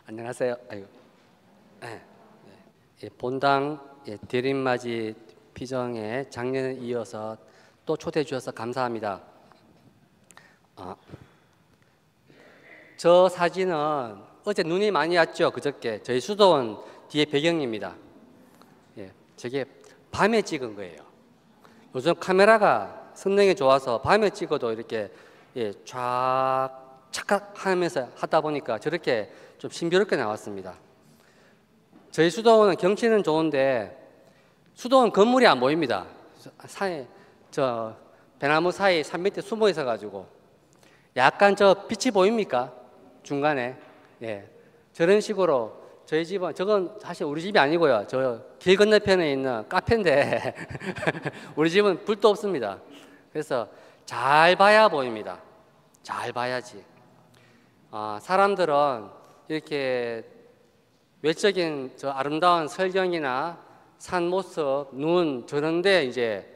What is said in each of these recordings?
안녕하세요. 본당 대림맞이 피정에 작년에 이어서 또 초대해 주셔서 감사합니다. 저 사진은 어제 눈이 많이 왔죠. 그저께 저희 수도원 뒤에 배경입니다. 저게 밤에 찍은 거예요. 요즘 카메라가 성능이 좋아서 밤에 찍어도 이렇게 쫙 착각하면서 하다 보니까 저렇게 좀 신비롭게 나왔습니다. 저희 수도원은 경치는 좋은데 수도원 건물이 안 보입니다. 저 배나무 사이 산 밑에 숨어 있어 가지고 약간 저 빛이 보입니까? 중간에. 저런 식으로 저희 집은, 저건 사실 우리 집이 아니고요. 저 길 건너편에 있는 카페인데 우리 집은 불도 없습니다. 그래서 잘 봐야 보입니다. 잘 봐야지. 사람들은 이렇게 외적인 저 아름다운 설경이나 산 모습, 눈 저런데 이제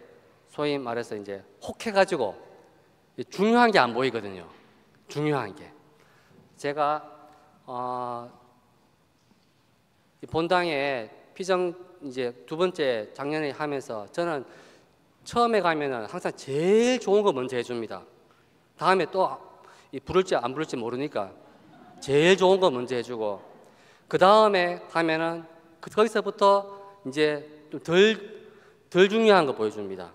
소위 말해서 이제 혹해가지고 중요한 게 안 보이거든요. 중요한 게. 제가 본당에 피정 이제 두 번째 작년에 하면서 저는 처음에 가면은 항상 제일 좋은 거 먼저 해줍니다. 다음에 또 부를지 안 부를지 모르니까 제일 좋은 거 먼저 해주고, 그 다음에 가면은 거기서부터 이제 좀 덜 중요한 거 보여줍니다.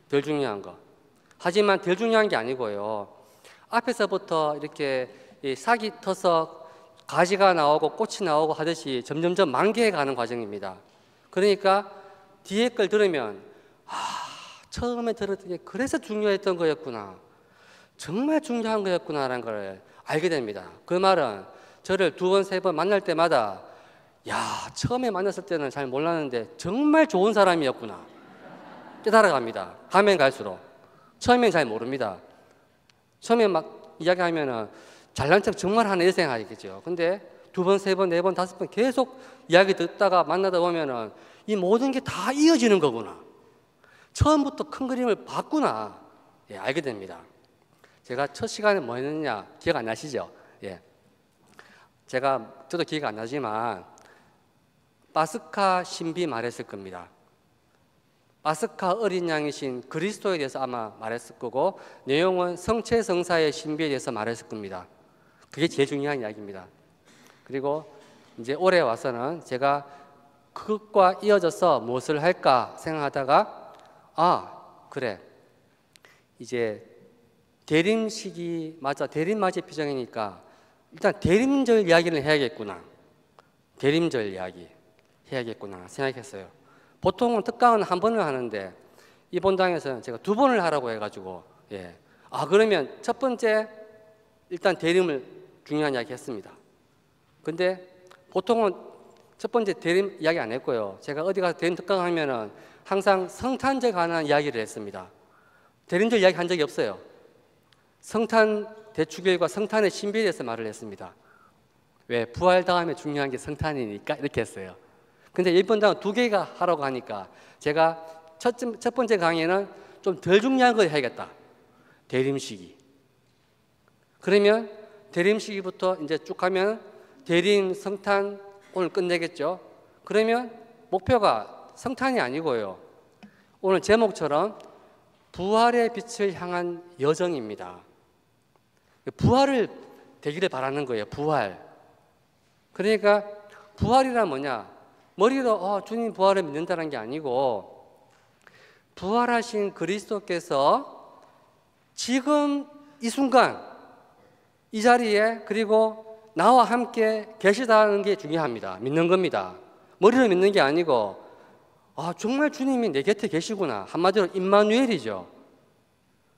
덜 중요한 거. 하지만 덜 중요한 게 아니고요. 앞에서부터 이렇게 싹이 터서 가지가 나오고 꽃이 나오고 하듯이 점점점 만개해 가는 과정입니다. 그러니까 뒤에 걸 들으면 처음에 들었던 게 그래서 중요했던 거였구나. 정말 중요한 거였구나라는 걸 알게 됩니다. 그 말은 저를 두 번, 세 번 만날 때마다 처음에 만났을 때는 잘 몰랐는데 정말 좋은 사람이었구나 깨달아갑니다. 가면 갈수록. 처음엔 잘 모릅니다. 처음에 막 이야기하면은 잘난 척 정말 하는 일 생각하겠죠. 근데 두 번, 세 번, 네 번, 다섯 번 계속 이야기 듣다가 만나다 보면은 이 모든 게 다 이어지는 거구나. 처음부터 큰 그림을 봤구나. 알게 됩니다. 제가 첫 시간에 뭐 했느냐 기억 안 나시죠? 저도 기억 안 나지만 파스카 신비 말했을 겁니다. 파스카 어린 양이신 그리스도에 대해서 아마 말했을 거고, 내용은 성체 성사의 신비에 대해서 말했을 겁니다. 그게 제일 중요한 이야기입니다. 그리고 이제 올해 와서는 제가 그것과 이어져서 무엇을 할까 생각하다가 그래, 이제 대림식이 맞아, 대림맞이 피정이니까 일단 대림절 이야기를 해야겠구나. 대림절 이야기 해야겠구나 생각했어요. 보통은 특강은 한 번을 하는데 이 본당에서는 제가 두 번을 하라고 해가지고 그러면 첫 번째 일단 대림을 중요한 이야기 했습니다. 근데 보통은 첫 번째 대림 이야기 안 했고요. 제가 어디 가서 대림 특강 하면은 항상 성탄절 관한 이야기를 했습니다. 대림절 이야기 한 적이 없어요. 성탄 대축일과 성탄의 신비에 대해서 말을 했습니다. 왜? 부활 다음에 중요한 게 성탄이니까 이렇게 했어요. 근데 일본당은 두 개가 하라고 하니까 제가 첫 번째 강의는 좀 덜 중요한 걸 해야겠다. 대림시기. 그러면 대림시기부터 이제 쭉 하면 대림, 성탄 오늘 끝내겠죠. 그러면 목표가 성탄이 아니고요. 오늘 제목처럼 부활의 빛을 향한 여정입니다. 부활을 되기를 바라는 거예요. 부활. 그러니까 부활이란 뭐냐? 머리로 주님 부활을 믿는다는 게 아니고, 부활하신 그리스도께서 지금 이 순간 이 자리에 그리고 나와 함께 계시다는 게 중요합니다. 믿는 겁니다. 머리로 믿는 게 아니고 정말 주님이 내 곁에 계시구나. 한마디로 임마누엘이죠.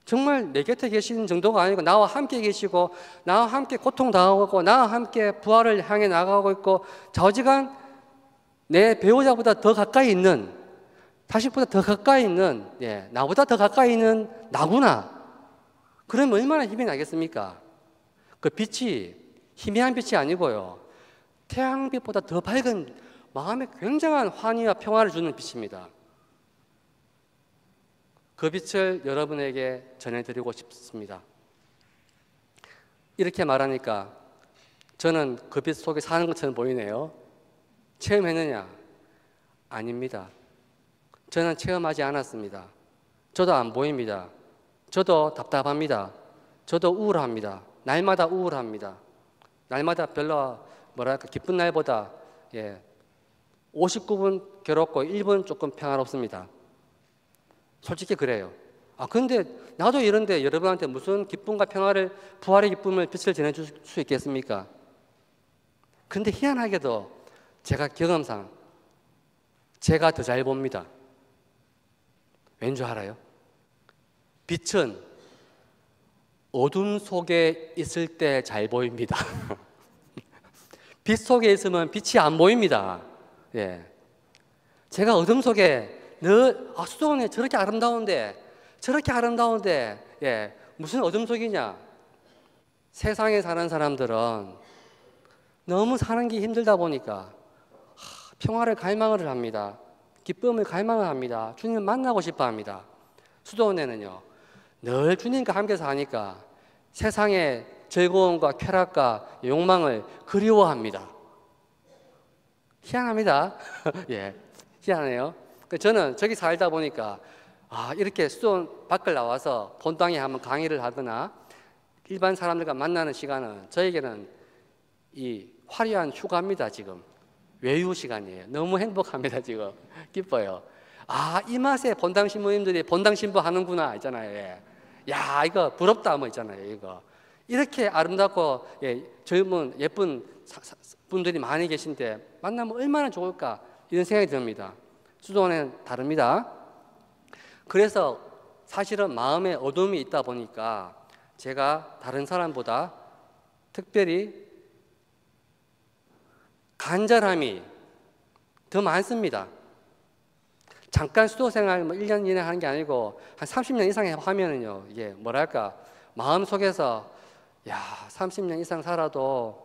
정말 내 곁에 계시는 정도가 아니고 나와 함께 계시고 나와 함께 고통당하고 나와 함께 부활을 향해 나가고 있고 좌우지간 내 배우자보다 더 가까이 있는, 자식보다 더 가까이 있는, 나보다 더 가까이 있는 나구나. 그러면 얼마나 힘이 나겠습니까? 그 빛이 희미한 빛이 아니고요, 태양빛보다 더 밝은 마음에 굉장한 환희와 평화를 주는 빛입니다. 그 빛을 여러분에게 전해드리고 싶습니다. 이렇게 말하니까 저는 그 빛 속에 사는 것처럼 보이네요. 체험했느냐? 아닙니다. 저는 체험하지 않았습니다. 저도 안 보입니다. 저도 답답합니다. 저도 우울합니다. 날마다 우울합니다. 날마다 별로 뭐랄까 기쁜 날보다 59분 괴롭고 1분 조금 평화롭습니다. 솔직히 그래요. 근데 나도 이런데 여러분한테 무슨 기쁨과 평화를, 부활의 기쁨을, 빛을 전해줄 수 있겠습니까? 근데 희한하게도 제가 경험상 제가 더 잘 봅니다. 왠 줄 알아요? 빛은 어둠 속에 있을 때 잘 보입니다. 빛 속에 있으면 빛이 안 보입니다. 제가 어둠 속에 늘 수도원에 저렇게 아름다운데 무슨 어둠 속이냐? 세상에 사는 사람들은 너무 사는 게 힘들다 보니까 평화를 갈망을 합니다. 기쁨을 갈망을 합니다. 주님을 만나고 싶어 합니다. 수도원에는요, 늘 주님과 함께 사니까 세상의 즐거움과 쾌락과 욕망을 그리워합니다. 희한합니다. 희한해요. 저는 저기 살다 보니까 이렇게 수도원 밖을 나와서 본당에 한번 강의를 하거나 일반 사람들과 만나는 시간은 저에게는 이 화려한 휴가입니다. 지금 외유 시간이에요. 너무 행복합니다. 지금 기뻐요. 이 맛에 본당 신부님들이 본당 신부 하는구나 있잖아요. 야, 이거 부럽다 뭐 있잖아요. 이거 이렇게 아름답고 젊은 예쁜 분들이 많이 계신데 만나면 얼마나 좋을까 이런 생각이 듭니다. 수도원은 다릅니다. 그래서 사실은 마음에 어둠이 있다 보니까 제가 다른 사람보다 특별히 간절함이 더 많습니다. 잠깐 수도 생활 1년 이내 하는 게 아니고 한 30년 이상 하면은요, 이게 뭐랄까 마음속에서 30년 이상 살아도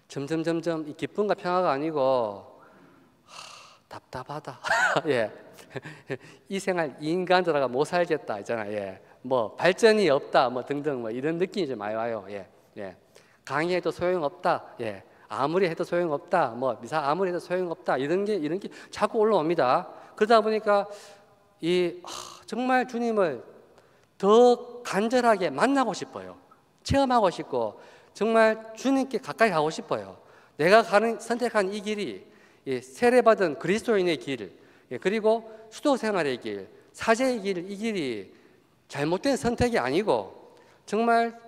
점점 이 기쁨과 평화가 아니고 답답하다. 이 생활 이 인간들하고 못 살겠다 있잖아요. 뭐 발전이 없다 뭐 등등 뭐 이런 느낌이 좀 많이 와요. 강의해도 소용없다. 아무리 해도 소용없다. 뭐 미사 아무리 해도 소용없다. 이런 게 자꾸 올라옵니다. 그러다 보니까 정말 주님을 더 간절하게 만나고 싶어요. 체험하고 싶고 정말 주님께 가까이 가고 싶어요. 내가 선택한 이 길이 세례받은 그리스도인의 길, 그리고 수도 생활의 길, 사제의 길, 이 길이 잘못된 선택이 아니고 정말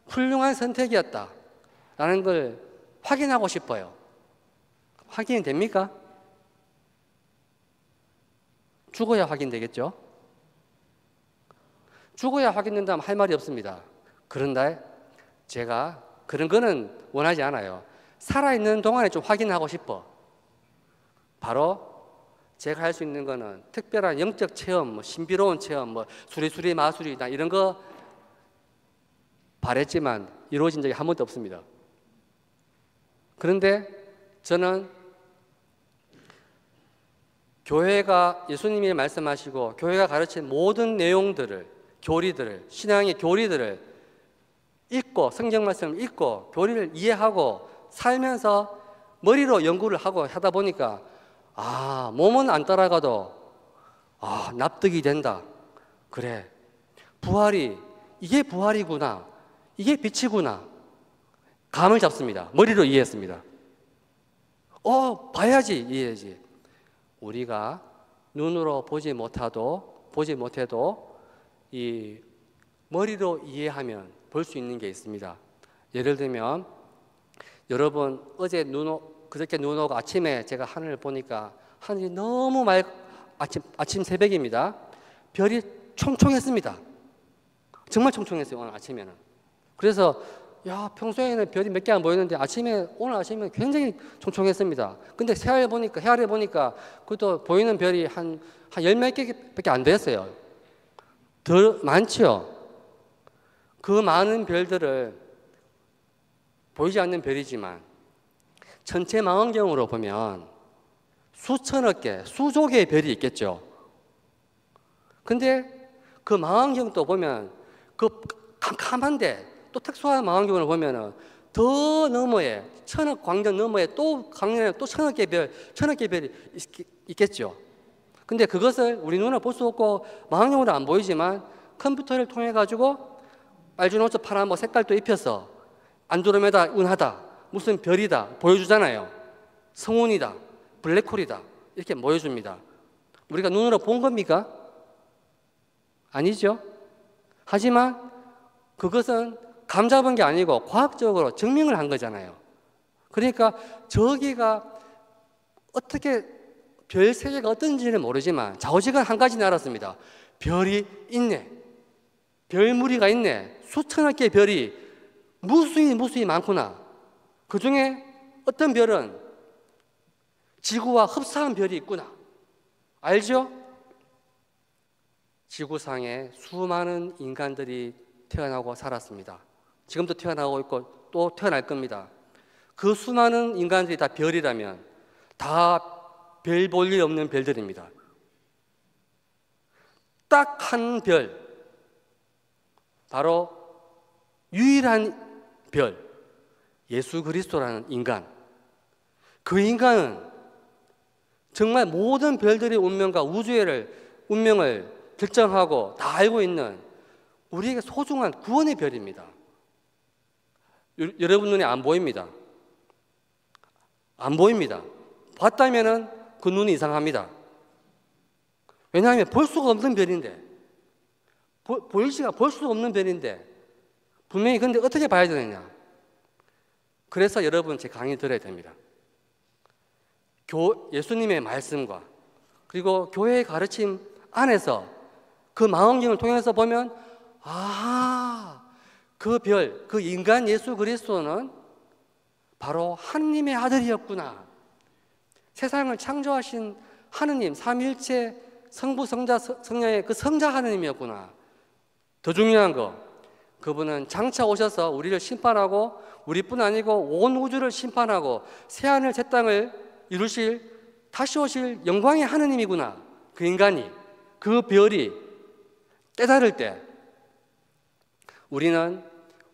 훌륭한 선택이었다라는 걸 확인하고 싶어요. 확인이 됩니까? 죽어야 확인되겠죠? 죽어야 확인된다면 할 말이 없습니다. 그런데 제가 그런 거는 원하지 않아요. 살아있는 동안에 좀 확인하고 싶어. 바로 제가 할 수 있는 거는 특별한 영적 체험, 뭐 신비로운 체험, 뭐 수리수리 마수리 이런 거 바랬지만 이루어진 적이 한 번도 없습니다. 그런데 저는 교회가 예수님이 말씀하시고 교회가 가르친 모든 내용들을, 교리들을, 신앙의 교리들을 읽고 성경 말씀을 읽고 교리를 이해하고 살면서 머리로 연구를 하고 하다 보니까 몸은 안 따라가도 납득이 된다. 그래, 부활이 이게 부활이구나, 이게 빛이구나 감을 잡습니다. 머리로 이해했습니다. 봐야지 이해해야지. 우리가 눈으로 보지 못해도 이 머리로 이해하면 볼 수 있는 게 있습니다. 예를 들면 여러분 그저께 눈 오고 아침에 제가 하늘을 보니까 하늘이 너무 아침 새벽입니다. 별이 총총했습니다. 정말 총총했어요. 오늘 아침에는. 그래서 평소에는 별이 몇 개 안 보였는데 오늘 아침에 굉장히 총총했습니다. 근데 헤아려 보니까 그것도 보이는 별이 한 열 몇 개밖에 안 됐어요. 더 많죠. 그 많은 별들을 보이지 않는 별이지만 전체 망원경으로 보면 수천억 개, 수조 개의 별이 있겠죠. 근데 그 망원경도 보면 그 캄캄한데 또 특수한 망원경을 보면은 더 너머에 천억 광년 너머에 또 광년에 또 천억 개 별이 있겠죠. 근데 그것을 우리 눈으로 볼 수 없고 망원경으로 안 보이지만 컴퓨터를 통해 가지고 빨주노 파란 뭐 색깔도 입혀서 안드로메다 은하다, 무슨 별이다 보여주잖아요. 성운이다, 블랙홀이다 이렇게 보여줍니다. 우리가 눈으로 본 겁니까? 아니죠. 하지만 그것은 감 잡은 게 아니고 과학적으로 증명을 한 거잖아요. 그러니까 저기가 어떻게 별 세계가 어떤지는 모르지만 좌우지간 한 가지는 알았습니다. 별이 있네. 별 무리가 있네. 수천억 개의 별이 무수히 많구나. 그 중에 어떤 별은 지구와 흡사한 별이 있구나. 알죠? 지구상에 수많은 인간들이 태어나고 살았습니다. 지금도 태어나고 있고 또 태어날 겁니다. 그 수많은 인간들이 다 별이라면 다 별 볼 일 없는 별들입니다. 딱 한 별, 바로 유일한 별, 예수 그리스도라는 인간. 그 인간은 정말 모든 별들의 운명과 우주의 운명을 결정하고 다 알고 있는 우리에게 소중한 구원의 별입니다. 여러분 눈에 안 보입니다. 안 보입니다. 봤다면은 그 눈이 이상합니다. 왜냐하면 볼 수가 없는 별인데, 보이지가 볼 수가 없는 별인데, 분명히 근데 어떻게 봐야 되느냐? 그래서 여러분 제 강의 들어야 됩니다. 예수님의 말씀과 그리고 교회의 가르침 안에서 그 망원경을 통해서 보면 그 별, 그 인간 예수 그리스도는 바로 하느님의 아들이었구나. 세상을 창조하신 하느님, 삼위일체 성부, 성자, 성령의 그 성자 하느님이었구나. 더 중요한 거, 그분은 장차 오셔서 우리를 심판하고 우리뿐 아니고 온 우주를 심판하고 새하늘 새 땅을 이루실 다시 오실 영광의 하느님이구나. 그 인간이, 그 별이 깨달을 때 우리는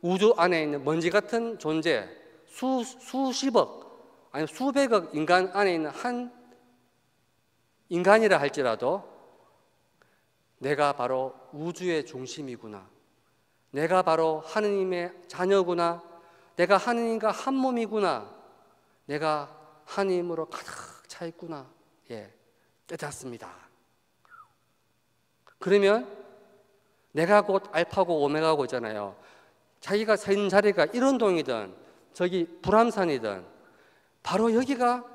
우주 안에 있는 먼지 같은 존재, 수십억 아니 수백억 인간 안에 있는 한 인간이라 할지라도 내가 바로 우주의 중심이구나. 내가 바로 하느님의 자녀구나. 내가 하느님과 한 몸이구나. 내가 하느님으로 가득 차 있구나. 깨닫습니다. 그러면 내가 곧 알파고 오메가고 있잖아요. 자기가 서 있는 자리가 일원동이든 저기 불암산이든 바로 여기가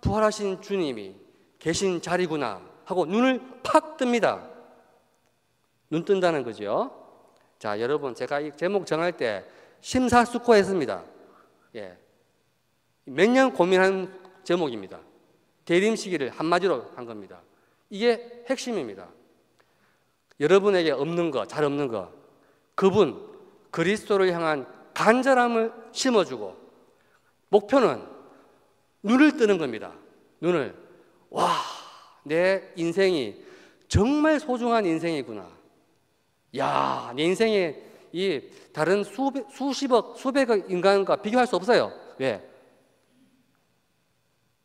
부활하신 주님이 계신 자리구나 하고 눈을 팍 뜹니다. 눈 뜬다는 거죠. 자, 여러분 제가 이 제목 정할 때 심사숙고했습니다. 몇 년 고민한 제목입니다. 대림시기를 한마디로 한 겁니다. 이게 핵심입니다. 여러분에게 없는 거, 잘 없는 거, 그분 그리스도를 향한 간절함을 심어주고 목표는 눈을 뜨는 겁니다. 눈을. 와, 내 인생이 정말 소중한 인생이구나. 야, 내 인생에 이 다른 수십억, 수백억 인간과 비교할 수 없어요. 왜?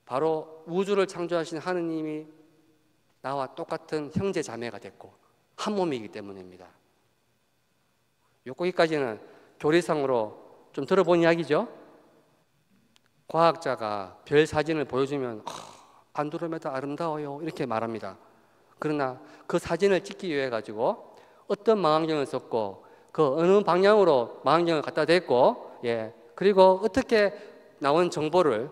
바로 우주를 창조하신 하느님이 나와 똑같은 형제 자매가 됐고 한 몸이기 때문입니다. 여기까지는 교리상으로 좀 들어본 이야기죠. 과학자가 별 사진을 보여주면 안드로메다 아름다워요 이렇게 말합니다. 그러나 그 사진을 찍기 위해 가지고 어떤 망원경을 썼고 그 어느 방향으로 망원경을 갖다 댔고 그리고 어떻게 나온 정보를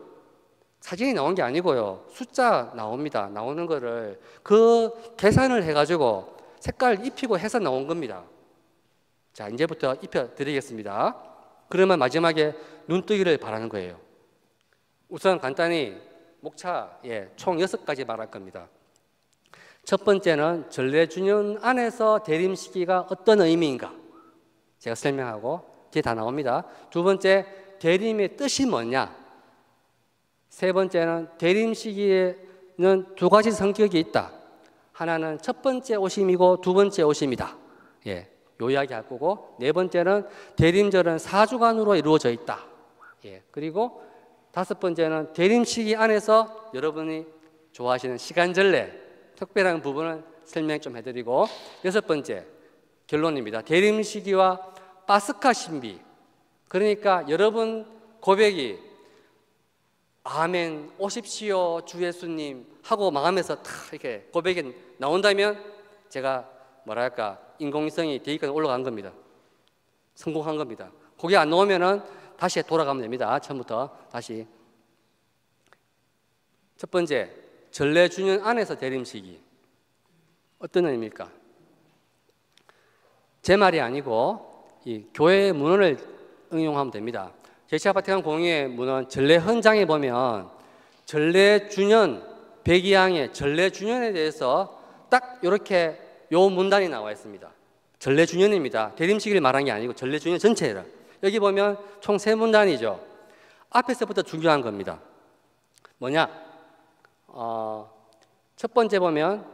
사진이 나온 게 아니고요. 숫자 나옵니다. 나오는 거를 그 계산을 해가지고 색깔 입히고 해서 나온 겁니다. 자, 이제부터 입혀드리겠습니다. 그러면 마지막에 눈뜨기를 바라는 거예요. 우선 간단히 목차 총 6가지 말할 겁니다. 첫 번째는 전래주년 안에서 대림시기가 어떤 의미인가 제가 설명하고 뒤에 다 나옵니다. 두 번째, 대림의 뜻이 뭐냐. 세 번째는 대림시기에는 두 가지 성격이 있다. 하나는 첫 번째 오심이고 두 번째 오심이다. 요 이야기 할 거고, 네 번째는 대림절은 4주간으로 이루어져 있다. 예. 그리고 다섯 번째는 대림시기 안에서 여러분이 좋아하시는 시간절례, 특별한 부분을 설명 좀 해드리고, 여섯 번째 결론입니다. 대림시기와 파스카 신비. 그러니까 여러분 고백이 아멘 오십시오 주 예수님 하고 마음에서 탁 이렇게 고백이 나온다면 제가 뭐랄까 인공위성이 대기까지 올라간 겁니다. 성공한 겁니다. 그게 안 나오면은 다시 돌아가면 됩니다. 처음부터 다시. 첫 번째, 전래주년 안에서 대림시기. 어떤 의미입니까? 제 말이 아니고 이 교회의 문헌을 응용하면 됩니다. 제시아 바티칸 공의회 문헌 전래 헌장에 보면 전래주년 백이항의 전래주년에 대해서 딱 이렇게 요 문단이 나와 있습니다. 전래주년입니다. 대림시기를 말한 게 아니고 전래주년 전체를. 여기 보면 총 세 문단이죠. 앞에서부터 중요한 겁니다. 뭐냐? 첫 번째 보면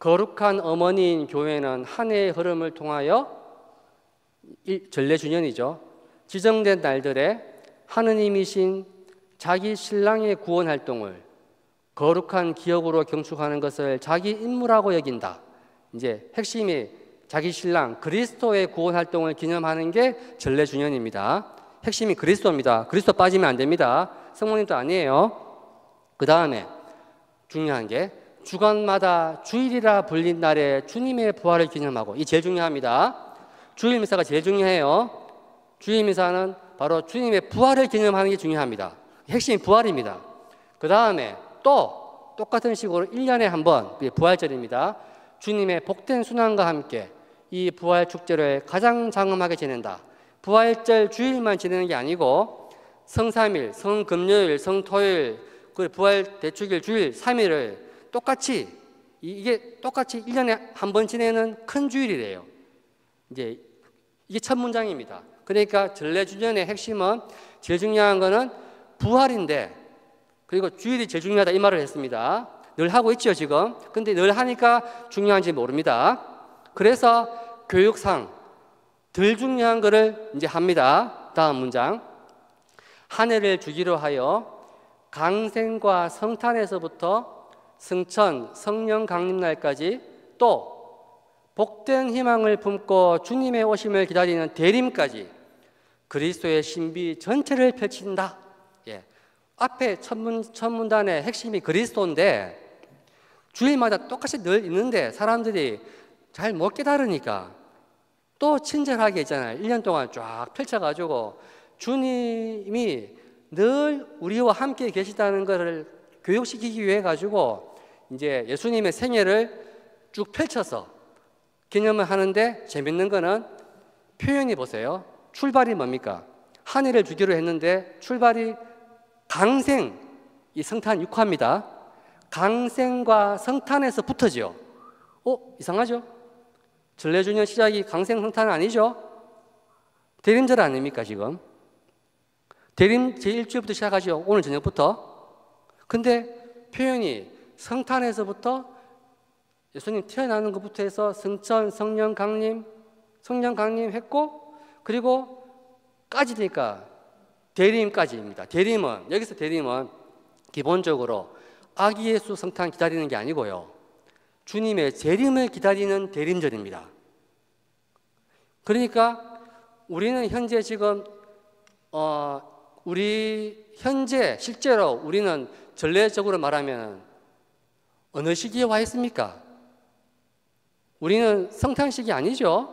거룩한 어머니인 교회는 한 해의 흐름을 통하여 전래주년이죠. 지정된 날들에 하느님이신 자기 신랑의 구원 활동을 거룩한 기억으로 경축하는 것을 자기 임무라고 여긴다. 이제 핵심이 자기 신랑 그리스도의 구원 활동을 기념하는 게 전래주년입니다. 핵심이 그리스도입니다. 그리스도 빠지면 안 됩니다. 성모님도 아니에요. 그 다음에 중요한 게 주간마다 주일이라 불린 날에 주님의 부활을 기념하고, 이 제일 중요합니다. 주일 미사가 제일 중요해요. 주일 미사는 바로 주님의 부활을 기념하는 게 중요합니다. 핵심이 부활입니다. 그 다음에 또 똑같은 식으로 1년에 한 번 부활절입니다. 주님의 복된 순환과 함께 이 부활 축제를 가장 장엄하게 지낸다. 부활절 주일만 지내는 게 아니고 성삼일, 성금요일, 성토요일, 그 부활 대축일 주일 3일을 똑같이 이게 똑같이 1년에 한 번 지내는 큰 주일이래요. 이제 이게 첫 문장입니다. 그러니까 전래주년의 핵심은 제일 중요한 거는 부활인데, 그리고 주일이 제일 중요하다 이 말을 했습니다. 늘 하고 있죠 지금. 근데 늘 하니까 중요한지 모릅니다. 그래서 교육상 덜 중요한 거를 이제 합니다. 다음 문장. 한 해를 주기로 하여 강생과 성탄에서부터 승천, 성령 강림날까지 또 복된 희망을 품고 주님의 오심을 기다리는 대림까지 그리스도의 신비 전체를 펼친다. 예. 앞에 첫 문단의 핵심이 그리스도인데 주일마다 똑같이 늘 있는데 사람들이 잘 못 깨달으니까 또 친절하게 있잖아요. 1년 동안 쫙 펼쳐가지고 주님이 늘 우리와 함께 계시다는 것을 교육시키기 위해 가지고 이제 예수님의 생애를 쭉 펼쳐서 기념을 하는데, 재밌는 거는 표현이 보세요. 출발이 뭡니까? 한 해를 주기로 했는데 출발이 강생, 이 성탄 6화입니다. 강생과 성탄에서 붙어지요. 이상하죠? 전래주년 시작이 강생 성탄은 아니죠? 대림절 아닙니까 지금? 대림 제1주부터 시작하죠. 오늘 저녁부터. 근데 표현이 성탄에서부터 예수님 태어나는 것부터 해서 승천, 성령 강림 했고, 그리고 까지니까 대림까지입니다. 여기서 대림은 기본적으로 아기 예수 성탄 기다리는 게 아니고요, 주님의 재림을 기다리는 대림절입니다. 그러니까 우리는 현재 지금 우리 현재 실제로 우리는 전례적으로 말하면 어느 시기에 와 있습니까? 우리는 성탄식이 아니죠.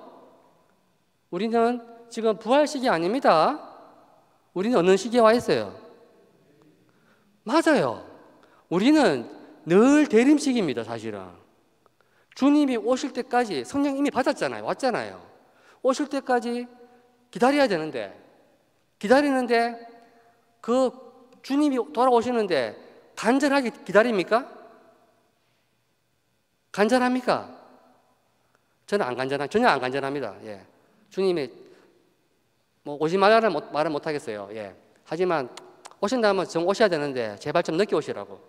우리는 지금 부활식이 아닙니다. 우리는 어느 시기에 와 있어요? 맞아요. 우리는 늘 대림식입니다. 사실은 주님이 오실 때까지, 성령 이미 받았잖아요. 왔잖아요. 오실 때까지 기다려야 되는데, 기다리는데 그 주님이 돌아오시는데 간절하게 기다립니까? 간절합니까? 저는 전혀 안 간절합니다. 예. 주님이 뭐 오지 말라는 말은 못 하겠어요. 예. 하지만 오신다면 좀 오셔야 되는데 제발 좀 늦게 오시라고.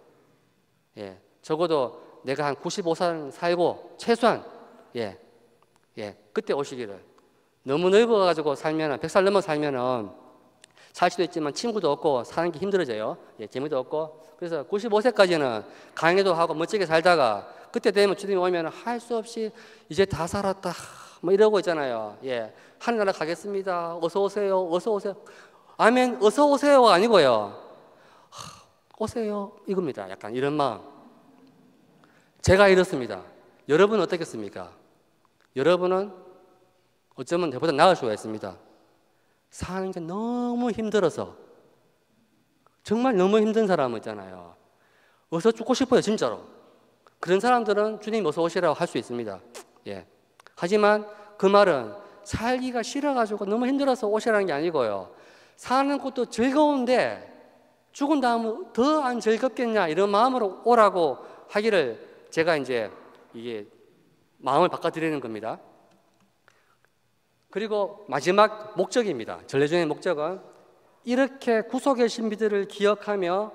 예. 적어도 내가 한 95살 살고 최소한 그때 오시기를. 너무 늙어가지고 살면은 100살 넘어 살면은 살 수도 있지만 친구도 없고 사는 게 힘들어져요. 예, 재미도 없고. 그래서 95세까지는 강의도 하고 멋지게 살다가 그때 되면 주님이 오면 할 수 없이 이제 다 살았다 뭐 이러고 있잖아요. 예, 하늘나라 가겠습니다. 어서 오세요. 어서 오세요. 아멘. 어서 오세요가 아니고요. 오세요 이겁니다. 약간 이런 마음. 제가 이렇습니다. 여러분은 어떻겠습니까? 여러분은 어쩌면 저보다 나을 수가 있습니다. 사는 게 너무 힘들어서, 정말 너무 힘든 사람은 있잖아요. 어서 죽고 싶어요, 진짜로. 그런 사람들은 주님 어서 오시라고 할 수 있습니다. 예. 하지만 그 말은 살기가 싫어가지고 너무 힘들어서 오시라는 게 아니고요. 사는 것도 즐거운데 죽은 다음은 더 안 즐겁겠냐 이런 마음으로 오라고 하기를 제가 이제 이게 마음을 바꿔드리는 겁니다. 그리고 마지막 목적입니다. 전례주의 목적은 이렇게 구속의 신비들을 기억하며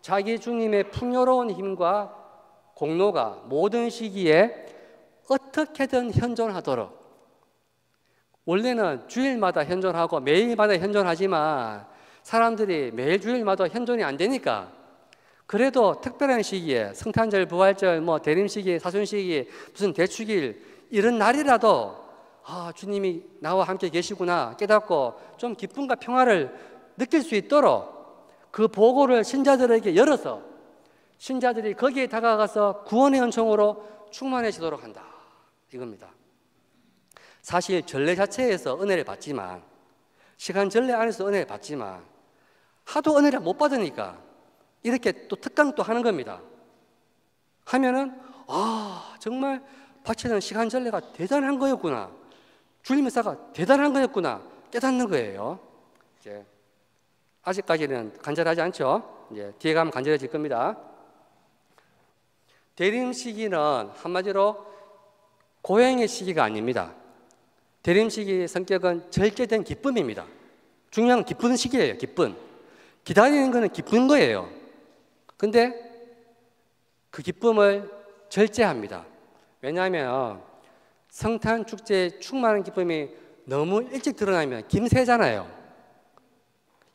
자기 주님의 풍요로운 힘과 공로가 모든 시기에 어떻게든 현존하도록. 원래는 주일마다 현존하고 매일마다 현존하지만 사람들이 매일 주일마다 현존이 안 되니까 그래도 특별한 시기에 성탄절, 부활절, 뭐 대림시기, 사순시기, 무슨 대축일 이런 날이라도 주님이 나와 함께 계시구나 깨닫고 좀 기쁨과 평화를 느낄 수 있도록 그 보고를 신자들에게 열어서 신자들이 거기에 다가가서 구원의 은총으로 충만해지도록 한다. 이겁니다. 사실 전례 자체에서 은혜를 받지만 시간 전례 안에서 은혜를 받지만 하도 은혜를 못 받으니까 이렇게 또 특강 또 하는 겁니다. 하면은 정말 바치는 시간 전례가 대단한 거였구나. 주님의 사가 대단한 거였구나 깨닫는 거예요. 이제 아직까지는 간절하지 않죠. 이제 뒤에 가면 간절해질 겁니다. 대림 시기는 한마디로 고행의 시기가 아닙니다. 대림 시기의 성격은 절제된 기쁨입니다. 중요한 건 기쁜 시기예요. 기쁨. 기다리는 거는 기쁜 거예요. 근데 그 기쁨을 절제합니다. 왜냐하면 성탄 축제에 충만한 기쁨이 너무 일찍 드러나면 김새잖아요.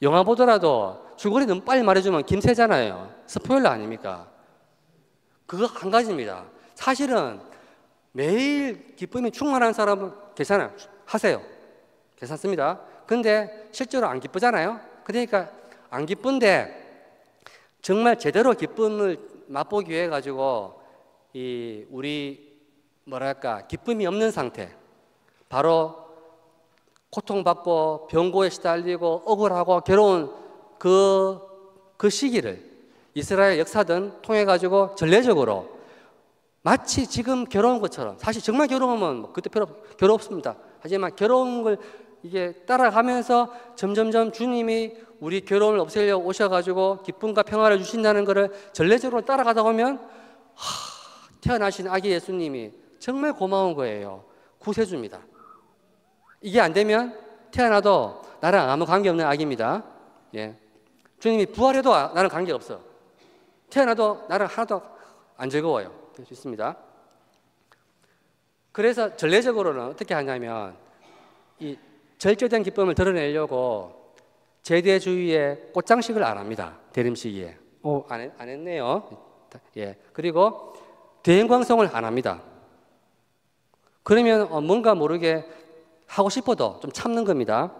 영화 보더라도 줄거리 너무 빨리 말해주면 김새잖아요. 스포일러 아닙니까? 그거 한 가지입니다. 사실은 매일 기쁨이 충만한 사람은 괜찮아요. 하세요. 괜찮습니다. 근데 실제로 안 기쁘잖아요. 그러니까 안 기쁜데 정말 제대로 기쁨을 맛보기 위해 가지고 우리 기쁨이 없는 상태, 바로 고통받고 병고에 시달리고 억울하고 괴로운 그 시기를 이스라엘 역사든 통해 가지고 전례적으로 마치 지금 괴로운 것처럼, 사실 정말 괴로우면 그때 괴롭습니다. 하지만 괴로운 걸 이게 따라가면서 점점점 주님이 우리 괴로움을 없애려고 오셔가지고 기쁨과 평화를 주신다는 것을 전례적으로 따라가다 보면 태어나신 아기 예수님이 정말 고마운 거예요. 구세주입니다. 이게 안 되면 태어나도 나랑 아무 관계없는 아기입니다. 예. 주님이 부활해도 나랑 관계없어. 태어나도 나랑 하나도 안 즐거워요. 그럴 수 있습니다. 그래서 전례적으로는 어떻게 하냐면 이 절제된 기쁨을 드러내려고 제대 주위에 꽃장식을 안 합니다. 대림 시기에. 안 했네요. 예. 그리고 대행광성을 안 합니다. 그러면 뭔가 모르게 하고 싶어도 좀 참는 겁니다.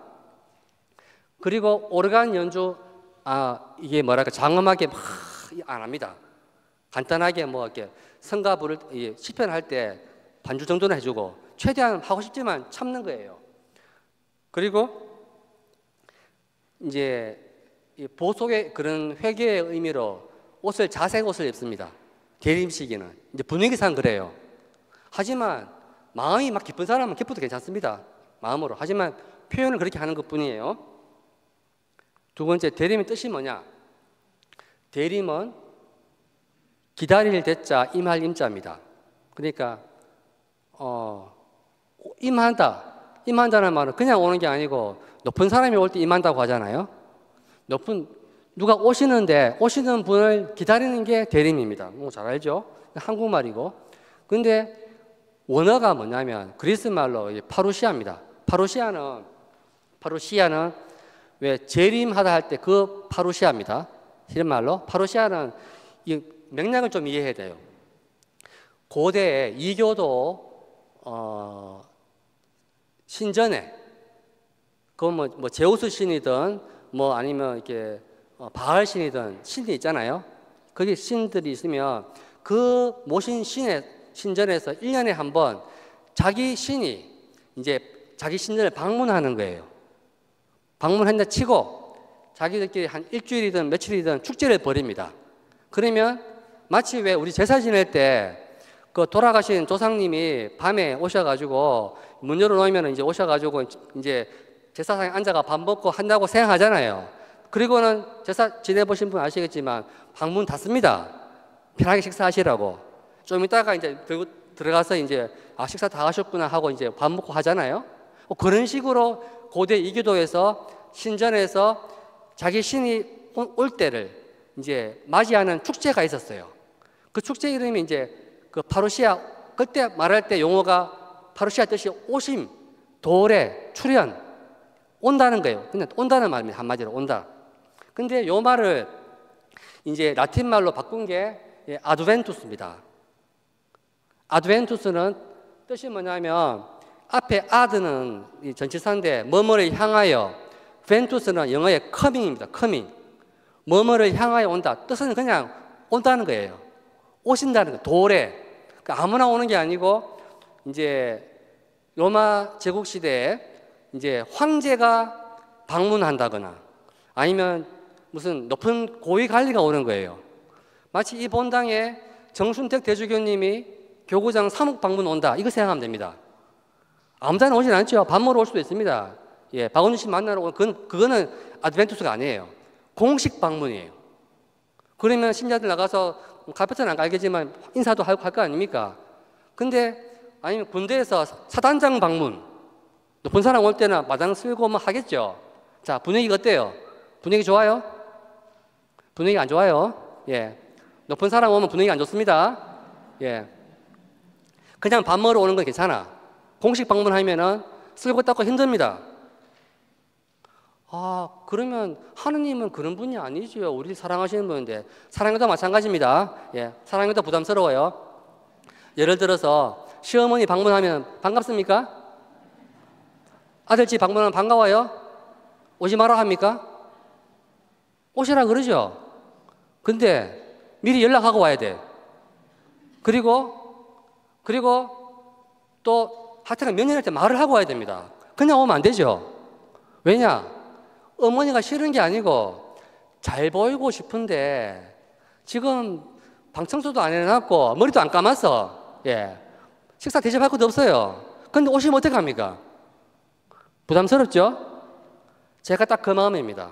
그리고 오르간 연주 이게 장엄하게 막 안 합니다. 간단하게 이렇게 성가 부를 시편할 때 반주 정도는 해주고 최대한 하고 싶지만 참는 거예요. 그리고 이제 보속의 그런 회개의 의미로 자색 옷을 입습니다. 대림 시기는 이제 분위기상 그래요. 하지만 마음이 막 기쁜 사람은 기뻐도 괜찮습니다. 마음으로. 하지만 표현을 그렇게 하는 것뿐이에요. 두 번째, 대림의 뜻이 뭐냐? 대림은 기다릴 대자, 임할 임자입니다. 그러니까 임한다는 말은 그냥 오는 게 아니고 높은 사람이 올 때 임한다고 하잖아요. 누가 오시는 분을 기다리는 게 대림입니다. 잘 알죠? 한국말이고. 근데 원어가 뭐냐면 그리스 말로 파루시아입니다. 파루시아는 왜 재림하다 할 때 그 파루시아입니다. 이런 말로 파루시아는 이 맥락을 좀 이해해야 돼요. 고대 이교도 신전에 그건 뭐 제우스 신이든 뭐 아니면 이렇게 바알 신이든 신이 있잖아요. 거기 신들이 있으면 그 모신 신의 신전에서 1년에 한 번 자기 신이 이제 자기 신전을 방문하는 거예요. 방문한다 치고 자기들끼리 한 일주일이든 며칠이든 축제를 벌입니다. 그러면 마치 왜 우리 제사 지낼 때 그 돌아가신 조상님이 밤에 오셔가지고 문 열어놓으면 이제 오셔가지고 이제 제사상에 앉아가 밥 먹고 한다고 생각하잖아요. 그리고는 제사 지내보신 분 아시겠지만 방문 닫습니다. 편하게 식사하시라고. 좀 이따가 이제 들어가서 이제 식사 다 하셨구나 하고 이제 밥 먹고 하잖아요. 그런 식으로 고대 이교도에서 신전에서 자기 신이 올 때를 이제 맞이하는 축제가 있었어요. 그 축제 이름이 이제 그 파루시아, 그때 말할 때 용어가 파루시아 뜻이 오심, 도래, 출현, 온다는 거예요. 그냥 온다는 말입니다. 한마디로 온다. 근데 요 말을 이제 라틴 말로 바꾼 게 아드벤투스입니다. 아드벤투스는 뜻이 뭐냐면 앞에 아드는 전치사인데 뭐뭐를 향하여, 벤투스는 영어의 커밍입니다. 커밍. 뭐뭐를 향하여 온다. 뜻은 그냥 온다는 거예요. 오신다는 거예요. 도래. 그러니까 아무나 오는 게 아니고 이제 로마 제국 시대에 이제 황제가 방문한다거나 아니면 무슨 높은 고위 관리가 오는 거예요. 마치 이 본당에 정순택 대주교님이 교구장 사목 방문 온다. 이거 생각하면 됩니다. 아무데나 오진 않죠. 밥 먹으러 올 수도 있습니다. 예, 박원준 씨 만나러 오는 그거는 아드벤투스가 아니에요. 공식 방문이에요. 그러면 신자들 나가서 카페트는 안 깔겠지만 인사도 할 거 아닙니까? 근데 아니면 군대에서 사단장 방문, 높은 사람 올 때는 마당 쓸고 뭐 하겠죠. 자, 분위기가 어때요? 분위기 좋아요? 분위기 안 좋아요? 예, 높은 사람 오면 분위기 안 좋습니다. 예, 그냥 밥 먹으러 오는 건 괜찮아. 공식 방문하면은 쓸고 닦고 힘듭니다. 아, 그러면 하느님은 그런 분이 아니죠. 우리 사랑하시는 분인데. 사랑해도 마찬가지입니다. 예, 사랑해도 부담스러워요. 예를 들어서 시어머니 방문하면 반갑습니까? 아들 집 방문하면 반가워요? 오지 마라 합니까? 오시라 그러죠. 근데 미리 연락하고 와야 돼. 그리고 또 하여튼 몇 년할 때 말을 하고 와야 됩니다. 그냥 오면 안 되죠. 왜냐? 어머니가 싫은 게 아니고 잘 보이고 싶은데 지금 방청소도 안 해놨고 머리도 안 감았어. 예, 식사 대접할 것도 없어요. 근데 오시면 어떡합니까? 부담스럽죠? 제가 딱 그 마음입니다.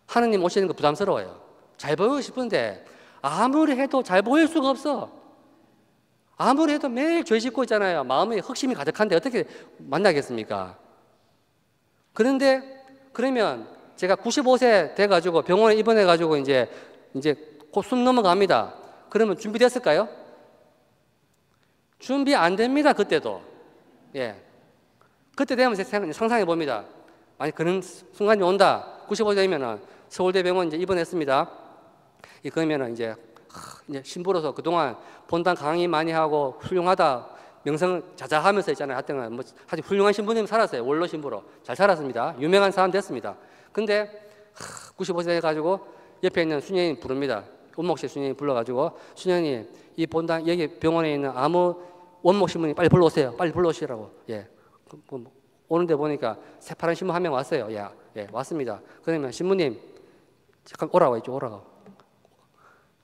하느님 오시는 거 부담스러워요. 잘 보이고 싶은데 아무리 해도 잘 보일 수가 없어. 아무리 해도 매일 죄 짓고 있잖아요. 마음에 흑심이 가득한데 어떻게 만나겠습니까? 그러면 제가 95세 돼가지고 병원에 입원해가지고 이제 곧 숨 넘어갑니다. 그러면 준비됐을까요? 준비 안 됩니다. 그때도. 예. 그때 되면 제가 상상해 봅니다. 만약 그런 순간이 온다. 95세 되면은 서울대병원 이제 입원했습니다. 그러면은 이제 신부로서 그동안 본당 강의 많이 하고 훌륭하다. 명성 자자하면서 있잖아요. 하여튼 뭐 아주 훌륭한 신부님 살았어요. 원로 신부로 잘 살았습니다. 유명한 사람 됐습니다. 근데 95세 해가지고 옆에 있는 수녀님 부릅니다. 원목실 수녀님 불러가지고 수녀님 이 본당 여기 병원에 있는 아무 원목 신부님 빨리 불러오세요. 빨리 불러오시라고. 예. 오는데 보니까 새파란 신부 한 명 왔어요. 예, 왔습니다. 그러면 신부님 잠깐 오라고 했죠. 오라고.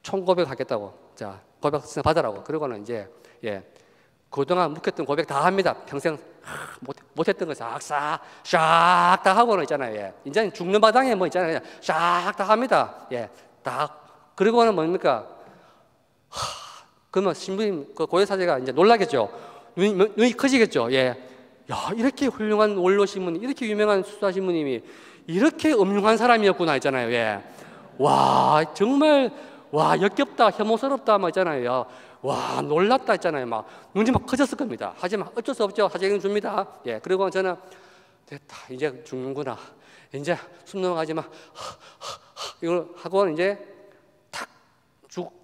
총 고백하겠다고. 자, 고백 받으라고. 그러고는 이제 예. 그동안 묵혔던 고백 다 합니다. 평생 못했던 거 싹싹 싹 다 하고는 있잖아요. 예. 이제 죽는 마당에 뭐 있잖아요. 싹 다 합니다. 예, 다. 그리고는 뭡니까? 그러면 신부님 그 고해사제가 이제 놀라겠죠. 눈이 커지겠죠. 예. 야, 이렇게 훌륭한 원로 신부님, 이렇게 유명한 수사 신부님이 이렇게 음흉한 사람이었구나 있잖아요. 예. 와, 정말 와 역겹다, 혐오스럽다 막 있잖아요. 와 놀랐다 했잖아요. 막 눈이 막 커졌을 겁니다. 하지만 어쩔 수 없죠. 사정해 줍니다. 예, 그리고 저는 됐다 이제 죽는구나. 이제 숨 넘어가지 마. 이걸 하고 이제 탁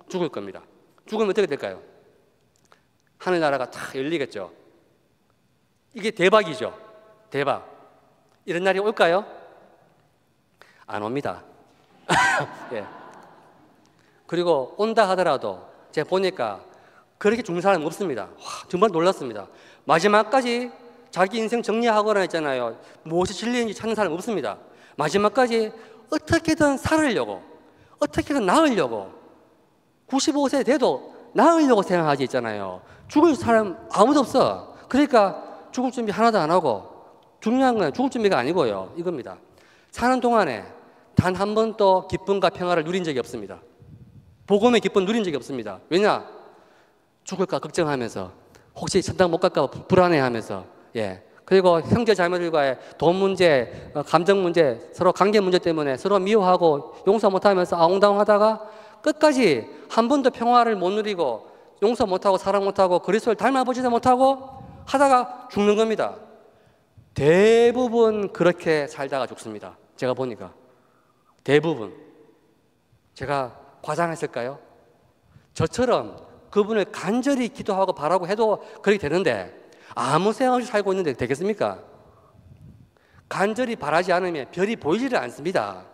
죽을 겁니다. 죽으면 어떻게 될까요? 하늘나라가 탁 열리겠죠. 이게 대박이죠. 대박. 이런 날이 올까요? 안 옵니다. 예. 그리고 온다 하더라도 제가 보니까 그렇게 죽는 사람은 없습니다. 와, 정말 놀랐습니다. 마지막까지 자기 인생 정리하거나 했잖아요. 무엇이 진리인지 찾는 사람 없습니다. 마지막까지 어떻게든 살으려고, 어떻게든 나으려고, 95세 돼도 나으려고 생각하지 있잖아요. 죽을 사람 아무도 없어. 그러니까 죽을 준비 하나도 안 하고, 중요한 건 죽을 준비가 아니고요. 이겁니다. 사는 동안에 단 한 번도 기쁨과 평화를 누린 적이 없습니다. 복음의 기쁨 누린 적이 없습니다. 왜냐? 죽을까 걱정하면서, 혹시 천당 못 갈까 불안해하면서, 예. 그리고 형제 자매들과의 돈 문제, 감정 문제, 서로 관계 문제 때문에 서로 미워하고 용서 못하면서 아웅다웅하다가 끝까지 한 번도 평화를 못 누리고 용서 못하고 사랑 못하고 그리스도를 닮아보지도 못하고 하다가 죽는 겁니다. 대부분 그렇게 살다가 죽습니다. 제가 보니까 대부분. 제가 과장했을까요? 저처럼 그분을 간절히 기도하고 바라고 해도 그렇게 되는데 아무 생각 없이 살고 있는데 되겠습니까? 간절히 바라지 않으면 별이 보이지를 않습니다.